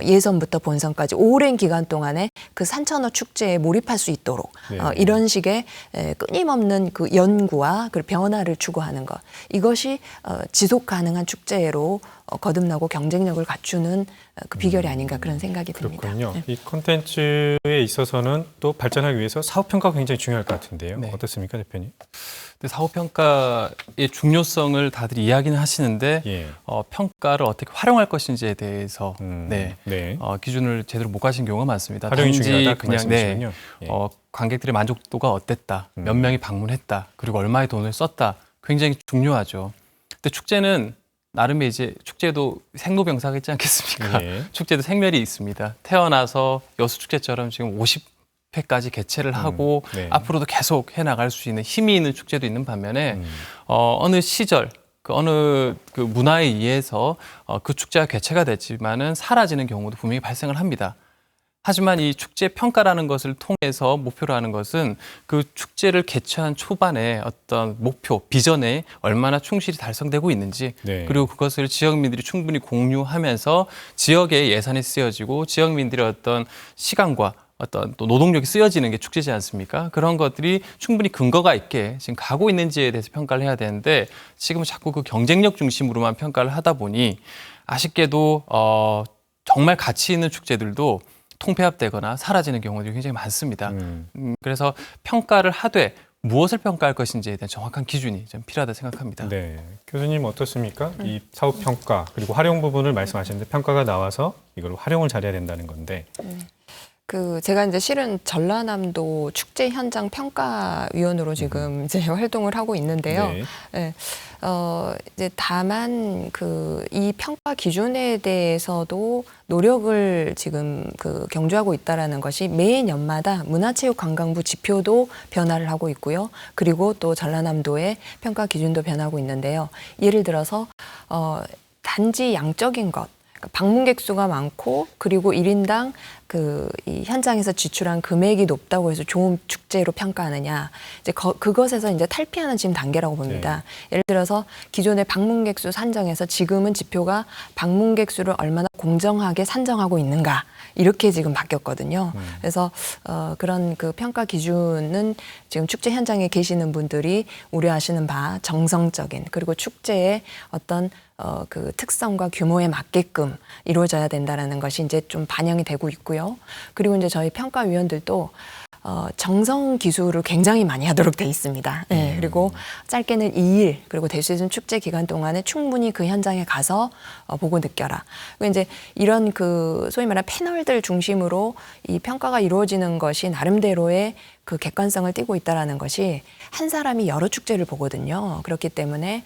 예선부터 본선까지 오랜 기간 동안에 그 산천어 축제에 몰입할 수 있도록 네. 이런 식의 끊임없는 그 연구와 그 변화를 추구하는 것. 이것이 지속 가능한 축제로 거듭나고 경쟁력을 갖추는 그 비결이 아닌가 그런 생각이 듭니다. 그렇군요. 네. 이 콘텐츠에 있어서는 또 발전하기 위해서 사후평가가 굉장히 중요할 것 같은데요. 네. 어떻습니까, 대표님? 근데 사후평가의 중요성을 다들 이야기는 하시는데 예. 평가를 어떻게 활용할 것인지에 대해서 네. 기준을 제대로 못 가신 경우가 많습니다. 활용이 단지 중요하다 그 그냥 말씀이시군요. 예. 관객들의 만족도가 어땠다, 몇 명이 방문했다, 그리고 얼마의 돈을 썼다, 굉장히 중요하죠. 근데 축제는 나름의 이제 축제도 생로병사가 있지 않겠습니까? 예. 축제도 생멸이 있습니다. 태어나서 여수축제처럼 지금 50회까지 개최를 하고 네. 앞으로도 계속 해나갈 수 있는 힘이 있는 축제도 있는 반면에 어느 시절 어느 그 문화에 의해서 그 축제가 개최가 됐지만은 사라지는 경우도 분명히 발생을 합니다. 하지만 이 축제 평가라는 것을 통해서 목표로 하는 것은 그 축제를 개최한 초반에 어떤 목표, 비전에 얼마나 충실히 달성되고 있는지 네. 그리고 그것을 지역민들이 충분히 공유하면서 지역에 예산이 쓰여지고 지역민들의 어떤 시간과 어떤 또 노동력이 쓰여지는 게 축제지 않습니까? 그런 것들이 충분히 근거가 있게 지금 가고 있는지에 대해서 평가를 해야 되는데 지금은 자꾸 그 경쟁력 중심으로만 평가를 하다 보니 아쉽게도 정말 가치 있는 축제들도 통폐합되거나 사라지는 경우들이 굉장히 많습니다. 그래서 평가를 하되 무엇을 평가할 것인지에 대한 정확한 기준이 좀 필요하다 생각합니다. 네. 교수님 어떻습니까? 이 사후평가 그리고 활용 부분을 말씀하셨는데 평가가 나와서 이걸 활용을 잘해야 된다는 건데 제가 이제 실은 전라남도 축제 현장 평가위원으로 지금 이제 활동을 하고 있는데요. 네. 네. 이제 다만 이 평가 기준에 대해서도 노력을 지금 경주하고 있다라는 것이 매년마다 문화체육관광부 지표도 변화를 하고 있고요. 그리고 또 전라남도의 평가 기준도 변하고 있는데요. 예를 들어서 단지 양적인 것. 방문객 수가 많고 그리고 1인당 이 현장에서 지출한 금액이 높다고 해서 좋은 축제로 평가하느냐 이제 그것에서 이제 탈피하는 지금 단계라고 봅니다. 예를 들어서 기존의 방문객 수 산정에서 지금은 지표가 방문객 수를 얼마나 공정하게 산정하고 있는가 이렇게 지금 바뀌었거든요. 그래서 그런 평가 기준은 지금 축제 현장에 계시는 분들이 우려하시는 바 정성적인 그리고 축제의 어떤 특성과 규모에 맞게끔 이루어져야 된다는 것이 이제 좀 반영이 되고 있고요. 그리고 이제 저희 평가위원들도 정성 기술을 굉장히 많이 하도록 돼 있습니다. 네, 그리고 짧게는 2일 그리고 될 수 있는 축제 기간 동안에 충분히 그 현장에 가서 보고 느껴라. 그리고 이제 이런 소위 말하는 패널들 중심으로 이 평가가 이루어지는 것이 나름대로의 객관성을 띠고 있다라는 것이 한 사람이 여러 축제를 보거든요. 그렇기 때문에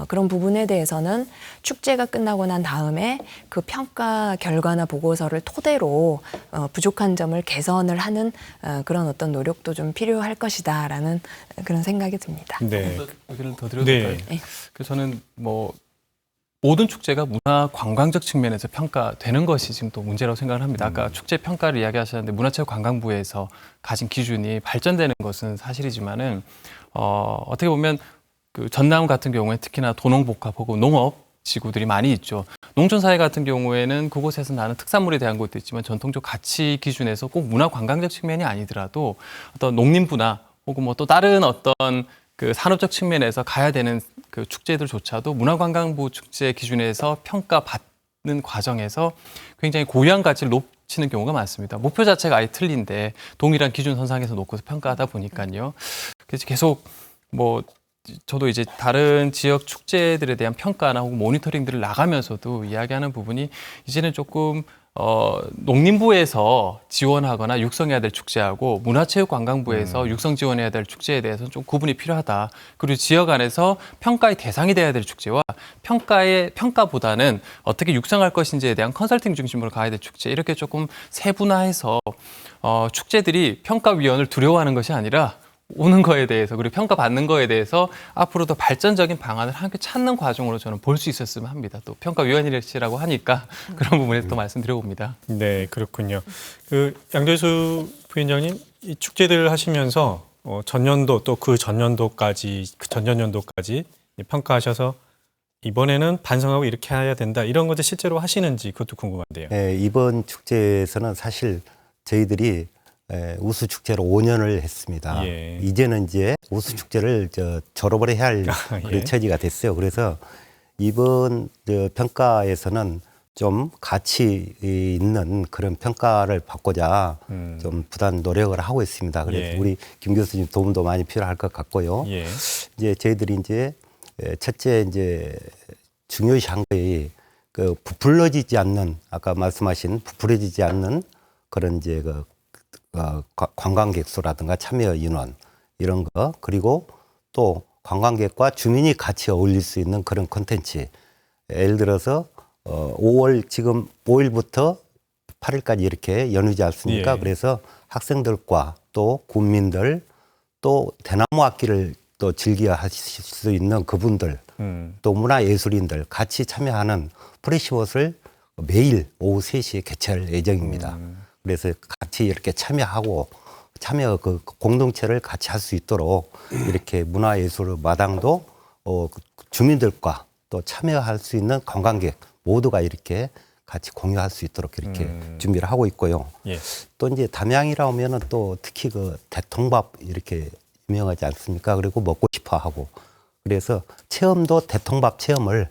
그런 부분에 대해서는 축제가 끝나고 난 다음에 그 평가 결과나 보고서를 토대로 부족한 점을 개선을 하는 그런 어떤 노력도 좀 필요할 것이다라는 그런 생각이 듭니다. 네. 의견을 더 드려도 네. 될까요? 네. 그래서 저는 모든 축제가 문화 관광적 측면에서 평가되는 것이 지금 또 문제라고 생각을 합니다. 아까 축제 평가를 이야기하셨는데 문화체육관광부에서 가진 기준이 발전되는 것은 사실이지만은 어떻게 보면 전남 같은 경우에 특히나 도농복합하고 농업 지구들이 많이 있죠. 농촌사회 같은 경우에는 그곳에서 나는 특산물에 대한 것도 있지만 전통적 가치 기준에서 꼭 문화관광적 측면이 아니더라도 어떤 농림부나 혹은 뭐 또 다른 어떤 그 산업적 측면에서 가야 되는 그 축제들조차도 문화관광부 축제 기준에서 평가받는 과정에서 굉장히 고유한 가치를 높이는 경우가 많습니다. 목표 자체가 아예 틀린데 동일한 기준 선상에서 놓고서 평가하다 보니까요. 그래서 계속 뭐 저도 이제 다른 지역 축제들에 대한 평가나 혹은 모니터링들을 나가면서도 이야기하는 부분이 이제는 조금 농림부에서 지원하거나 육성해야 될 축제하고 문화체육관광부에서 육성 지원해야 될 축제에 대해서는 좀 구분이 필요하다. 그리고 지역 안에서 평가의 대상이 돼야 될 축제와 평가보다는 어떻게 육성할 것인지에 대한 컨설팅 중심으로 가야 될 축제, 이렇게 조금 세분화해서 축제들이 평가위원을 두려워하는 것이 아니라 오는 거에 대해서 그리고 평가받는 거에 대해서 앞으로 더 발전적인 방안을 함께 찾는 과정으로 저는 볼 수 있었으면 합니다. 또 평가위원이라고 하니까 그런 부분에서 또 말씀드려봅니다. 네, 그렇군요. 그 양대수 부위원장님, 이 축제들을 하시면서 전년도 또 그 전년도까지 평가하셔서 이번에는 반성하고 이렇게 해야 된다, 이런 것들 실제로 하시는지 그것도 궁금한데요. 네, 이번 축제에서는 사실 저희들이 우수 축제로 5년을 했습니다. 예. 이제는 이제 우수 축제를 졸업을 해야 할 그런 예. 처지가 됐어요. 그래서 이번 평가에서는 좀 가치 있는 그런 평가를 받고자 좀 부단 노력을 하고 있습니다. 그래서 예. 우리 김 교수님 도움도 많이 필요할 것 같고요. 예. 이제 저희들이 이제 첫째 이제 중요시한 거이 그 부풀려지지 않는, 아까 말씀하신 부풀려지지 않는 그런 이제 관광객 수라든가 참여 인원 이런 거, 그리고 또 관광객과 주민이 같이 어울릴 수 있는 그런 콘텐츠. 예를 들어서 5월 지금 5일부터 8일까지 이렇게 연휴지 않습니까? 예. 그래서 학생들과 또 국민들 또 대나무 악기를 또 즐겨 하실 수 있는 그분들 또 문화예술인들 같이 참여하는 프레시봇을 매일 오후 3시에 개최할 예정입니다. 그래서 같이 이렇게 참여 그 공동체를 같이 할 수 있도록 이렇게 문화예술 마당도 주민들과 또 참여할 수 있는 관광객 모두가 이렇게 같이 공유할 수 있도록 이렇게 준비를 하고 있고요. 예. 또 이제 담양이라 하면은 또 특히 그 대통밥 이렇게 유명하지 않습니까? 그리고 먹고 싶어 하고, 그래서 체험도 대통밥 체험을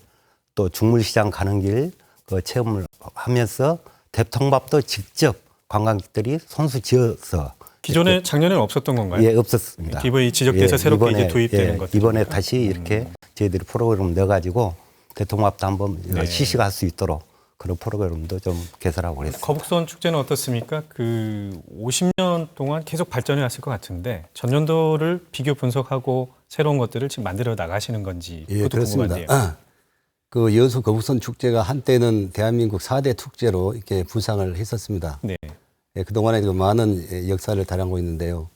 또 중물시장 가는 길 그 체험을 하면서 대통밥도 직접 관광객들이 손수 지어서 기존에 작년에는 없었던 건가요? 예, 없었습니다. 기본이 지적돼서 새롭게 이제 도입되는 것들. 이번에 다시 이렇게 저희들이 프로그램 넣어가지고 대통합도 한번 시식할 수 있도록 그런 프로그램도 좀 개설하고 그랬습니다. 거북선 축제는 어떻습니까? 그 50년 동안 계속 발전해 왔을 것 같은데 전년도를 비교 분석하고 새로운 것들을 지금 만들어 나가시는 건지 예, 그것도 그렇습니다. 궁금한데요. 그 여수 거북선 축제가 한때는 대한민국 4대 축제로 이렇게 부상을 했었습니다. 네. 예, 그동안에 그 많은 역사를 달하고 있는데요.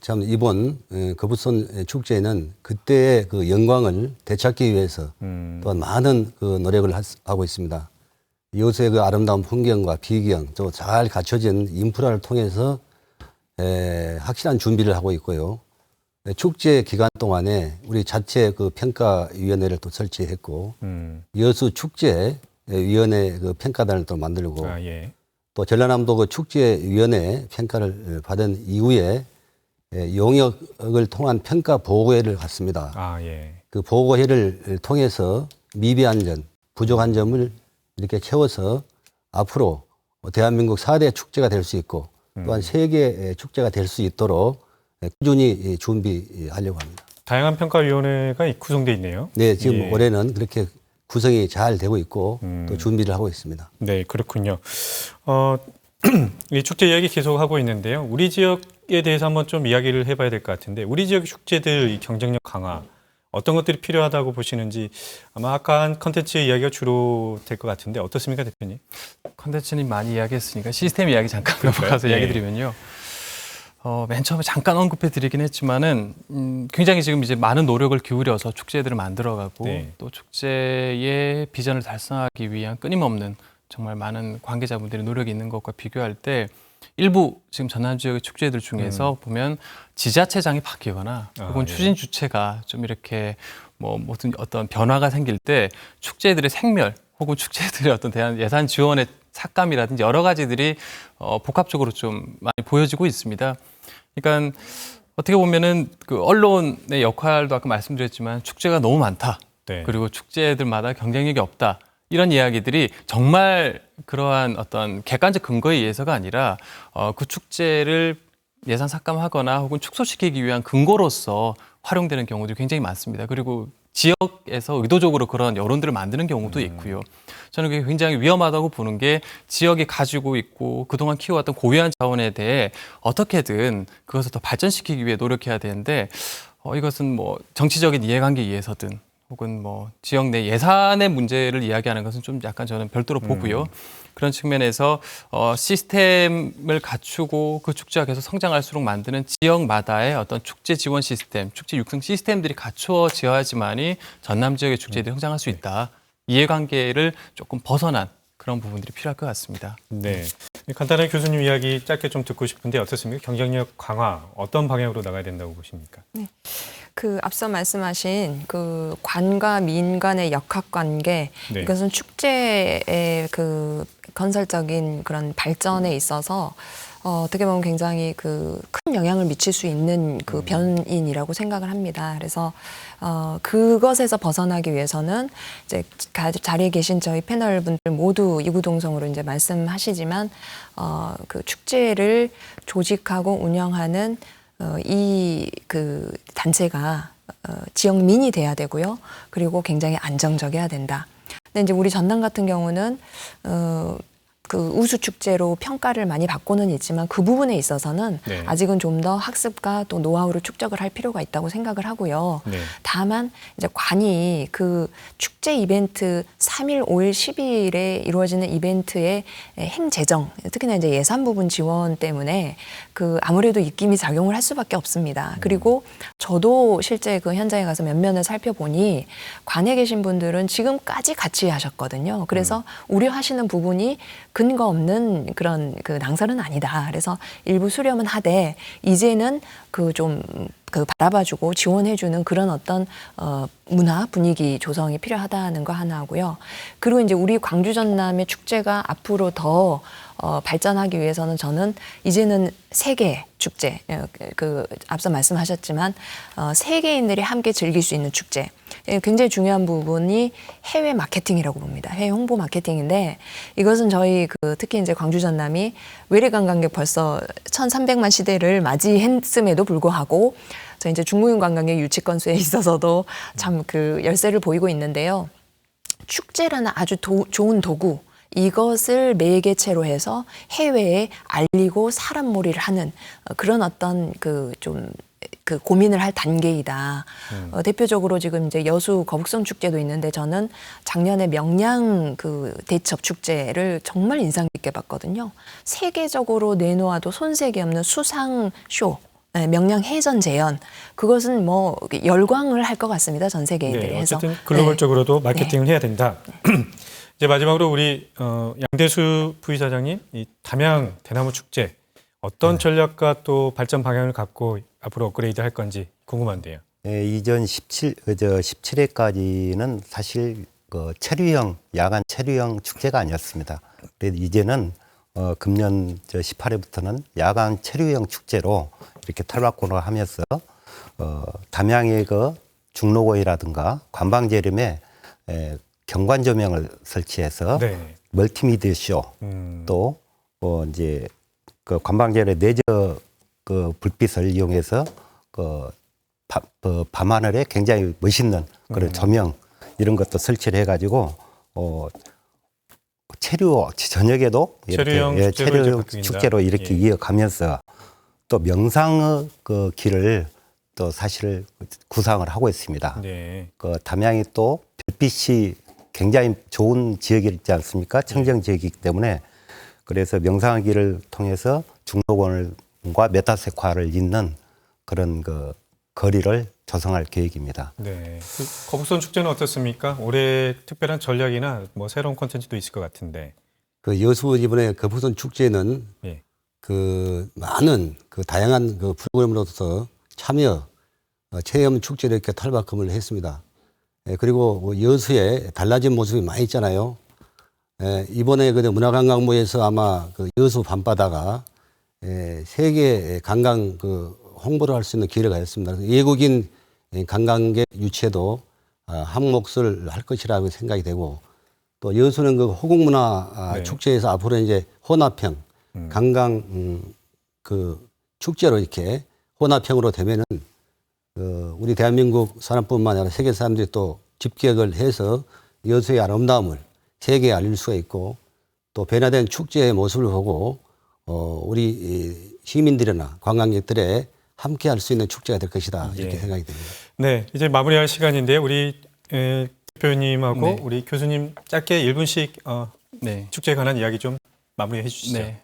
참 이번 거북선 축제는 그때의 그 영광을 되찾기 위해서 또한 많은 그 노력을 하고 있습니다. 여수의 그 아름다운 풍경과 비경, 또 잘 갖춰진 인프라를 통해서 확실한 준비를 하고 있고요. 축제 기간 동안에 우리 자체 그 평가위원회를 또 설치했고, 여수 축제위원회 그 평가단을 또 만들고, 예. 또 전라남도 그 축제위원회 평가를 받은 이후에 용역을 통한 평가 보고회를 갖습니다. 예. 그 보고회를 통해서 미비한 점, 부족한 점을 이렇게 채워서 앞으로 대한민국 4대 축제가 될 수 있고 또한 세계 축제가 될 수 있도록 꾸준히 준비하려고 합니다. 다양한 평가위원회가 구성되어 있네요. 네, 지금 예. 올해는 그렇게 구성이 잘 되고 있고 또 준비를 하고 있습니다. 네, 그렇군요. 이 축제 이야기 계속 하고 있는데요. 우리 지역에 대해서 한번 좀 이야기를 해봐야 될 것 같은데, 우리 지역 축제들 이 경쟁력 강화 어떤 것들이 필요하다고 보시는지, 아마 아까 한 컨텐츠 이야기가 주로 될 것 같은데 어떻습니까, 대표님? 컨텐츠는 많이 이야기했으니까 시스템 이야기 잠깐 그럴까요? 넘어가서 예. 이야기 드리면요. 맨 처음에 잠깐 언급해 드리긴 했지만은 굉장히 지금 이제 많은 노력을 기울여서 축제들을 만들어가고 네. 또 축제의 비전을 달성하기 위한 끊임없는 정말 많은 관계자분들의 노력이 있는 것과 비교할 때 일부 지금 전남 지역의 축제들 중에서 보면 지자체장이 바뀌거나 혹은 예. 추진 주체가 좀 이렇게 뭐 무슨 어떤 변화가 생길 때 축제들의 생멸 혹은 축제들의 어떤 대한 예산 지원의 삭감이라든지 여러 가지들이 복합적으로 좀 많이 보여지고 있습니다. 그러니까 어떻게 보면은 그 언론의 역할도 아까 말씀드렸지만 축제가 너무 많다. 네. 그리고 축제들마다 경쟁력이 없다. 이런 이야기들이 정말 그러한 어떤 객관적 근거에 의해서가 아니라 그 축제를 예산 삭감하거나 혹은 축소시키기 위한 근거로서 활용되는 경우들이 굉장히 많습니다. 그리고 지역에서 의도적으로 그런 여론들을 만드는 경우도 있고요. 저는 그게 굉장히 위험하다고 보는 게 지역이 가지고 있고 그동안 키워왔던 고유한 자원에 대해 어떻게든 그것을 더 발전시키기 위해 노력해야 되는데 이것은 뭐 정치적인 이해관계에 의해서든 혹은 뭐 지역 내 예산의 문제를 이야기하는 것은 좀 약간 저는 별도로 보고요. 그런 측면에서 시스템을 갖추고 그 축제가 계속 성장할수록 만드는 지역마다의 어떤 축제 지원 시스템, 축제 육성 시스템들이 갖추어져야지만이 전남 지역의 축제들이 성장할 수 있다. 이해관계를 조금 벗어난 그런 부분들이 필요할 것 같습니다. 네. 간단하게 교수님 이야기 짧게 좀 듣고 싶은데 어떻습니까? 경쟁력 강화 어떤 방향으로 나가야 된다고 보십니까? 그 앞서 말씀하신 그 관과 민 간의 역학관계 네. 이것은 축제의 그 건설적인 그런 발전에 있어서 어떻게 보면 굉장히 그 큰 영향을 미칠 수 있는 그 변인이라고 생각을 합니다. 그래서 그것에서 벗어나기 위해서는 이제 자리에 계신 저희 패널 분들 모두 이구동성으로 이제 말씀하시지만 그 축제를 조직하고 운영하는 이 그 단체가 지역민이 돼야 되고요. 그리고 굉장히 안정적이어야 된다. 근데 이제 우리 전남 같은 경우는 그 우수 축제로 평가를 많이 받고는 있지만 그 부분에 있어서는 네. 아직은 좀 더 학습과 또 노하우를 축적을 할 필요가 있다고 생각을 하고요. 네. 다만 이제 관이 그 축제 이벤트 3일, 5일, 10일에 이루어지는 이벤트의 행재정, 특히나 이제 예산 부분 지원 때문에 그 아무래도 입김이 작용을 할 수밖에 없습니다. 그리고 저도 실제 그 현장에 가서 면면을 살펴보니 관에 계신 분들은 지금까지 같이 하셨거든요. 그래서 우려하시는 부분이 근거 없는 그런 그 낭설은 아니다. 그래서 일부 수렴은 하되 이제는 그 좀 그 바라봐주고 지원해주는 그런 어떤 문화 분위기 조성이 필요하다는 거 하나 하고요. 그리고 이제 우리 광주 전남의 축제가 앞으로 더 발전하기 위해서는 저는 이제는 세계 축제, 그 앞서 말씀하셨지만 세계인들이 함께 즐길 수 있는 축제. 굉장히 중요한 부분이 해외 마케팅이라고 봅니다. 해외 홍보 마케팅인데 이것은 저희 그 특히 이제 광주 전남이 외래 관광객 벌써 1,300만 시대를 맞이했음에도 불구하고 저 이제 중무인 관광객 유치 건수에 있어서도 참 그 열세를 보이고 있는데요. 축제라는 아주 좋은 도구. 이것을 매개체로 해서 해외에 알리고 사람몰이를 하는 그런 어떤 그 고민을 할 단계이다. 대표적으로 지금 이제 여수 거북선 축제도 있는데 저는 작년에 명량 그 대첩 축제를 정말 인상 깊게 봤거든요. 세계적으로 내놓아도 손색이 없는 수상 쇼. 네, 명량 해전 재현 그것은 뭐 열광을 할 것 같습니다. 전 세계인들이. 네, 해서 어쨌든 글로벌적으로도 마케팅을 해야 된다. 이제 마지막으로 우리 양대수 부이사장님, 이 담양 대나무 축제 어떤 전략과 또 발전 방향을 갖고 앞으로 업그레이드 할 건지 궁금한데요. 예, 이전 17회까지는 사실 그 체류형 야간 체류형 축제가 아니었습니다. 그래서 이제는 금년 18회부터는 야간 체류형 축제로 이렇게 탈바꿈을 하면서 담양의 그 중로고이라든가 관방재림에 경관 조명을 설치해서 네. 멀티미디어 쇼 또 이제 그 관방재림의 내저 그 불빛을 이용해서 그 밤하늘에 굉장히 멋있는 그런 조명 이런 것도 설치를 해가지고 체류 저녁에도 체류형 이렇게 축제로 체류형 이제 축제로 이렇게 예. 이어가면서 또 명상의 그 길을 또 사실 구상을 하고 있습니다. 네. 그 담양이 또 별빛이 굉장히 좋은 지역이지 않습니까? 청정 지역이기 때문에 그래서 명상의 길을 통해서 중로권과 메타세콰를 잇는 그런 그 거리를 조성할 계획입니다. 네. 그 거북선 축제는 어떻습니까? 올해 특별한 전략이나 뭐 새로운 콘텐츠도 있을 것 같은데. 그 여수 이번에 거북선 축제는 예. 그 많은 그 다양한 그 프로그램으로서 참여 체험 축제를 이렇게 탈바꿈을 했습니다. 그리고 뭐 여수에 달라진 모습이 많이 있잖아요. 이번에 그 문화관광부에서 아마 그 여수 밤바다가 세계 관광 그 홍보를 할 수 있는 기회를 가졌습니다. 그래서 외국인 관광객 유치에도 한 몫을 할 것이라고 생각이 되고, 또 여수는 그 호국문화 네. 축제에서 앞으로 이제 혼합형 관광 그 축제로 이렇게 혼합형으로 되면은 우리 대한민국 사람뿐만 아니라 세계 사람들이 또 집격을 해서 여수의 아름다움을 세계에 알릴 수가 있고, 또 변화된 축제의 모습을 보고 우리 이 시민들이나 관광객들의 함께 할 수 있는 축제가 될 것이다, 이렇게 예. 생각이 됩니다. 네, 이제 마무리할 시간인데 우리 대표님하고 네. 우리 교수님 짧게 1분씩 네. 축제에 관한 이야기 좀 마무리해 주시죠. 네.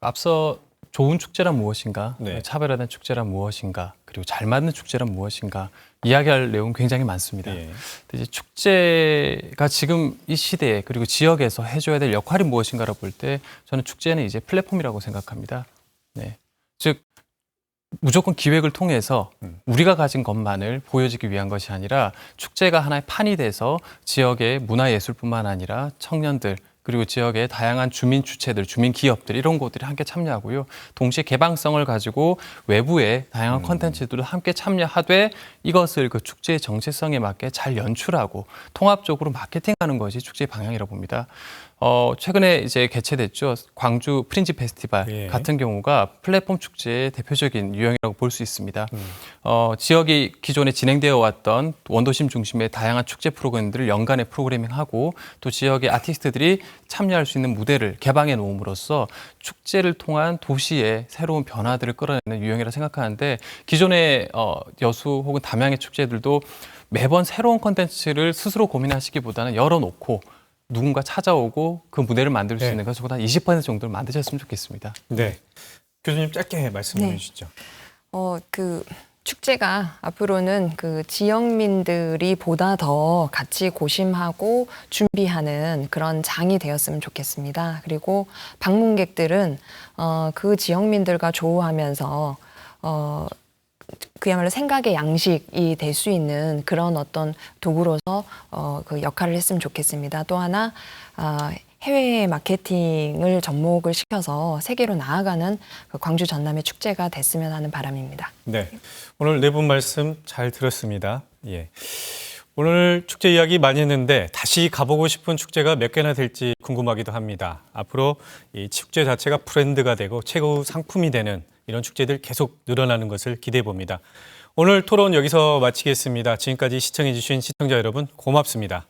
앞서 좋은 축제란 무엇인가, 네. 차별화된 축제란 무엇인가, 그리고 잘 맞는 축제란 무엇인가 이야기할 내용 굉장히 많습니다. 예. 근데 이제 축제가 지금 이 시대에 그리고 지역에서 해줘야 될 역할이 무엇인가를 볼 때 저는 축제는 이제 플랫폼이라고 생각합니다. 네. 즉 무조건 기획을 통해서 우리가 가진 것만을 보여주기 위한 것이 아니라 축제가 하나의 판이 돼서 지역의 문화예술뿐만 아니라 청년들 그리고 지역의 다양한 주민 주체들, 주민 기업들 이런 곳들이 함께 참여하고요. 동시에 개방성을 가지고 외부의 다양한 콘텐츠들도 함께 참여하되 이것을 그 축제의 정체성에 맞게 잘 연출하고 통합적으로 마케팅하는 것이 축제의 방향이라고 봅니다. 최근에 이제 개최됐죠. 광주 프린지 페스티벌 예. 같은 경우가 플랫폼 축제의 대표적인 유형이라고 볼 수 있습니다. 지역이 기존에 진행되어 왔던 원도심 중심의 다양한 축제 프로그램들을 연간에 프로그래밍하고 또 지역의 아티스트들이 참여할 수 있는 무대를 개방해 놓음으로써 축제를 통한 도시의 새로운 변화들을 끌어내는 유형이라 생각하는데 기존의 여수 혹은 담양의 축제들도 매번 새로운 콘텐츠를 스스로 고민하시기보다는 열어놓고 누군가 찾아오고 그 무대를 만들 수 네. 있는 것 적어도 한 20% 정도를 만드셨으면 좋겠습니다. 네. 교수님 짧게 말씀해 네. 주시죠. 그 축제가 앞으로는 그 지역민들이 보다 더 같이 고심하고 준비하는 그런 장이 되었으면 좋겠습니다. 그리고 방문객들은 그 지역민들과 조우하면서 그야말로 생각의 양식이 될 수 있는 그런 어떤 도구로서 그 역할을 했으면 좋겠습니다. 또 하나 해외 마케팅을 접목을 시켜서 세계로 나아가는 그 광주 전남의 축제가 됐으면 하는 바람입니다. 네. 오늘 네 분 말씀 잘 들었습니다. 예. 오늘 축제 이야기 많이 했는데 다시 가보고 싶은 축제가 몇 개나 될지 궁금하기도 합니다. 앞으로 이 축제 자체가 브랜드가 되고 최고 상품이 되는 이런 축제들 계속 늘어나는 것을 기대해 봅니다. 오늘 토론 여기서 마치겠습니다. 지금까지 시청해 주신 시청자 여러분 고맙습니다.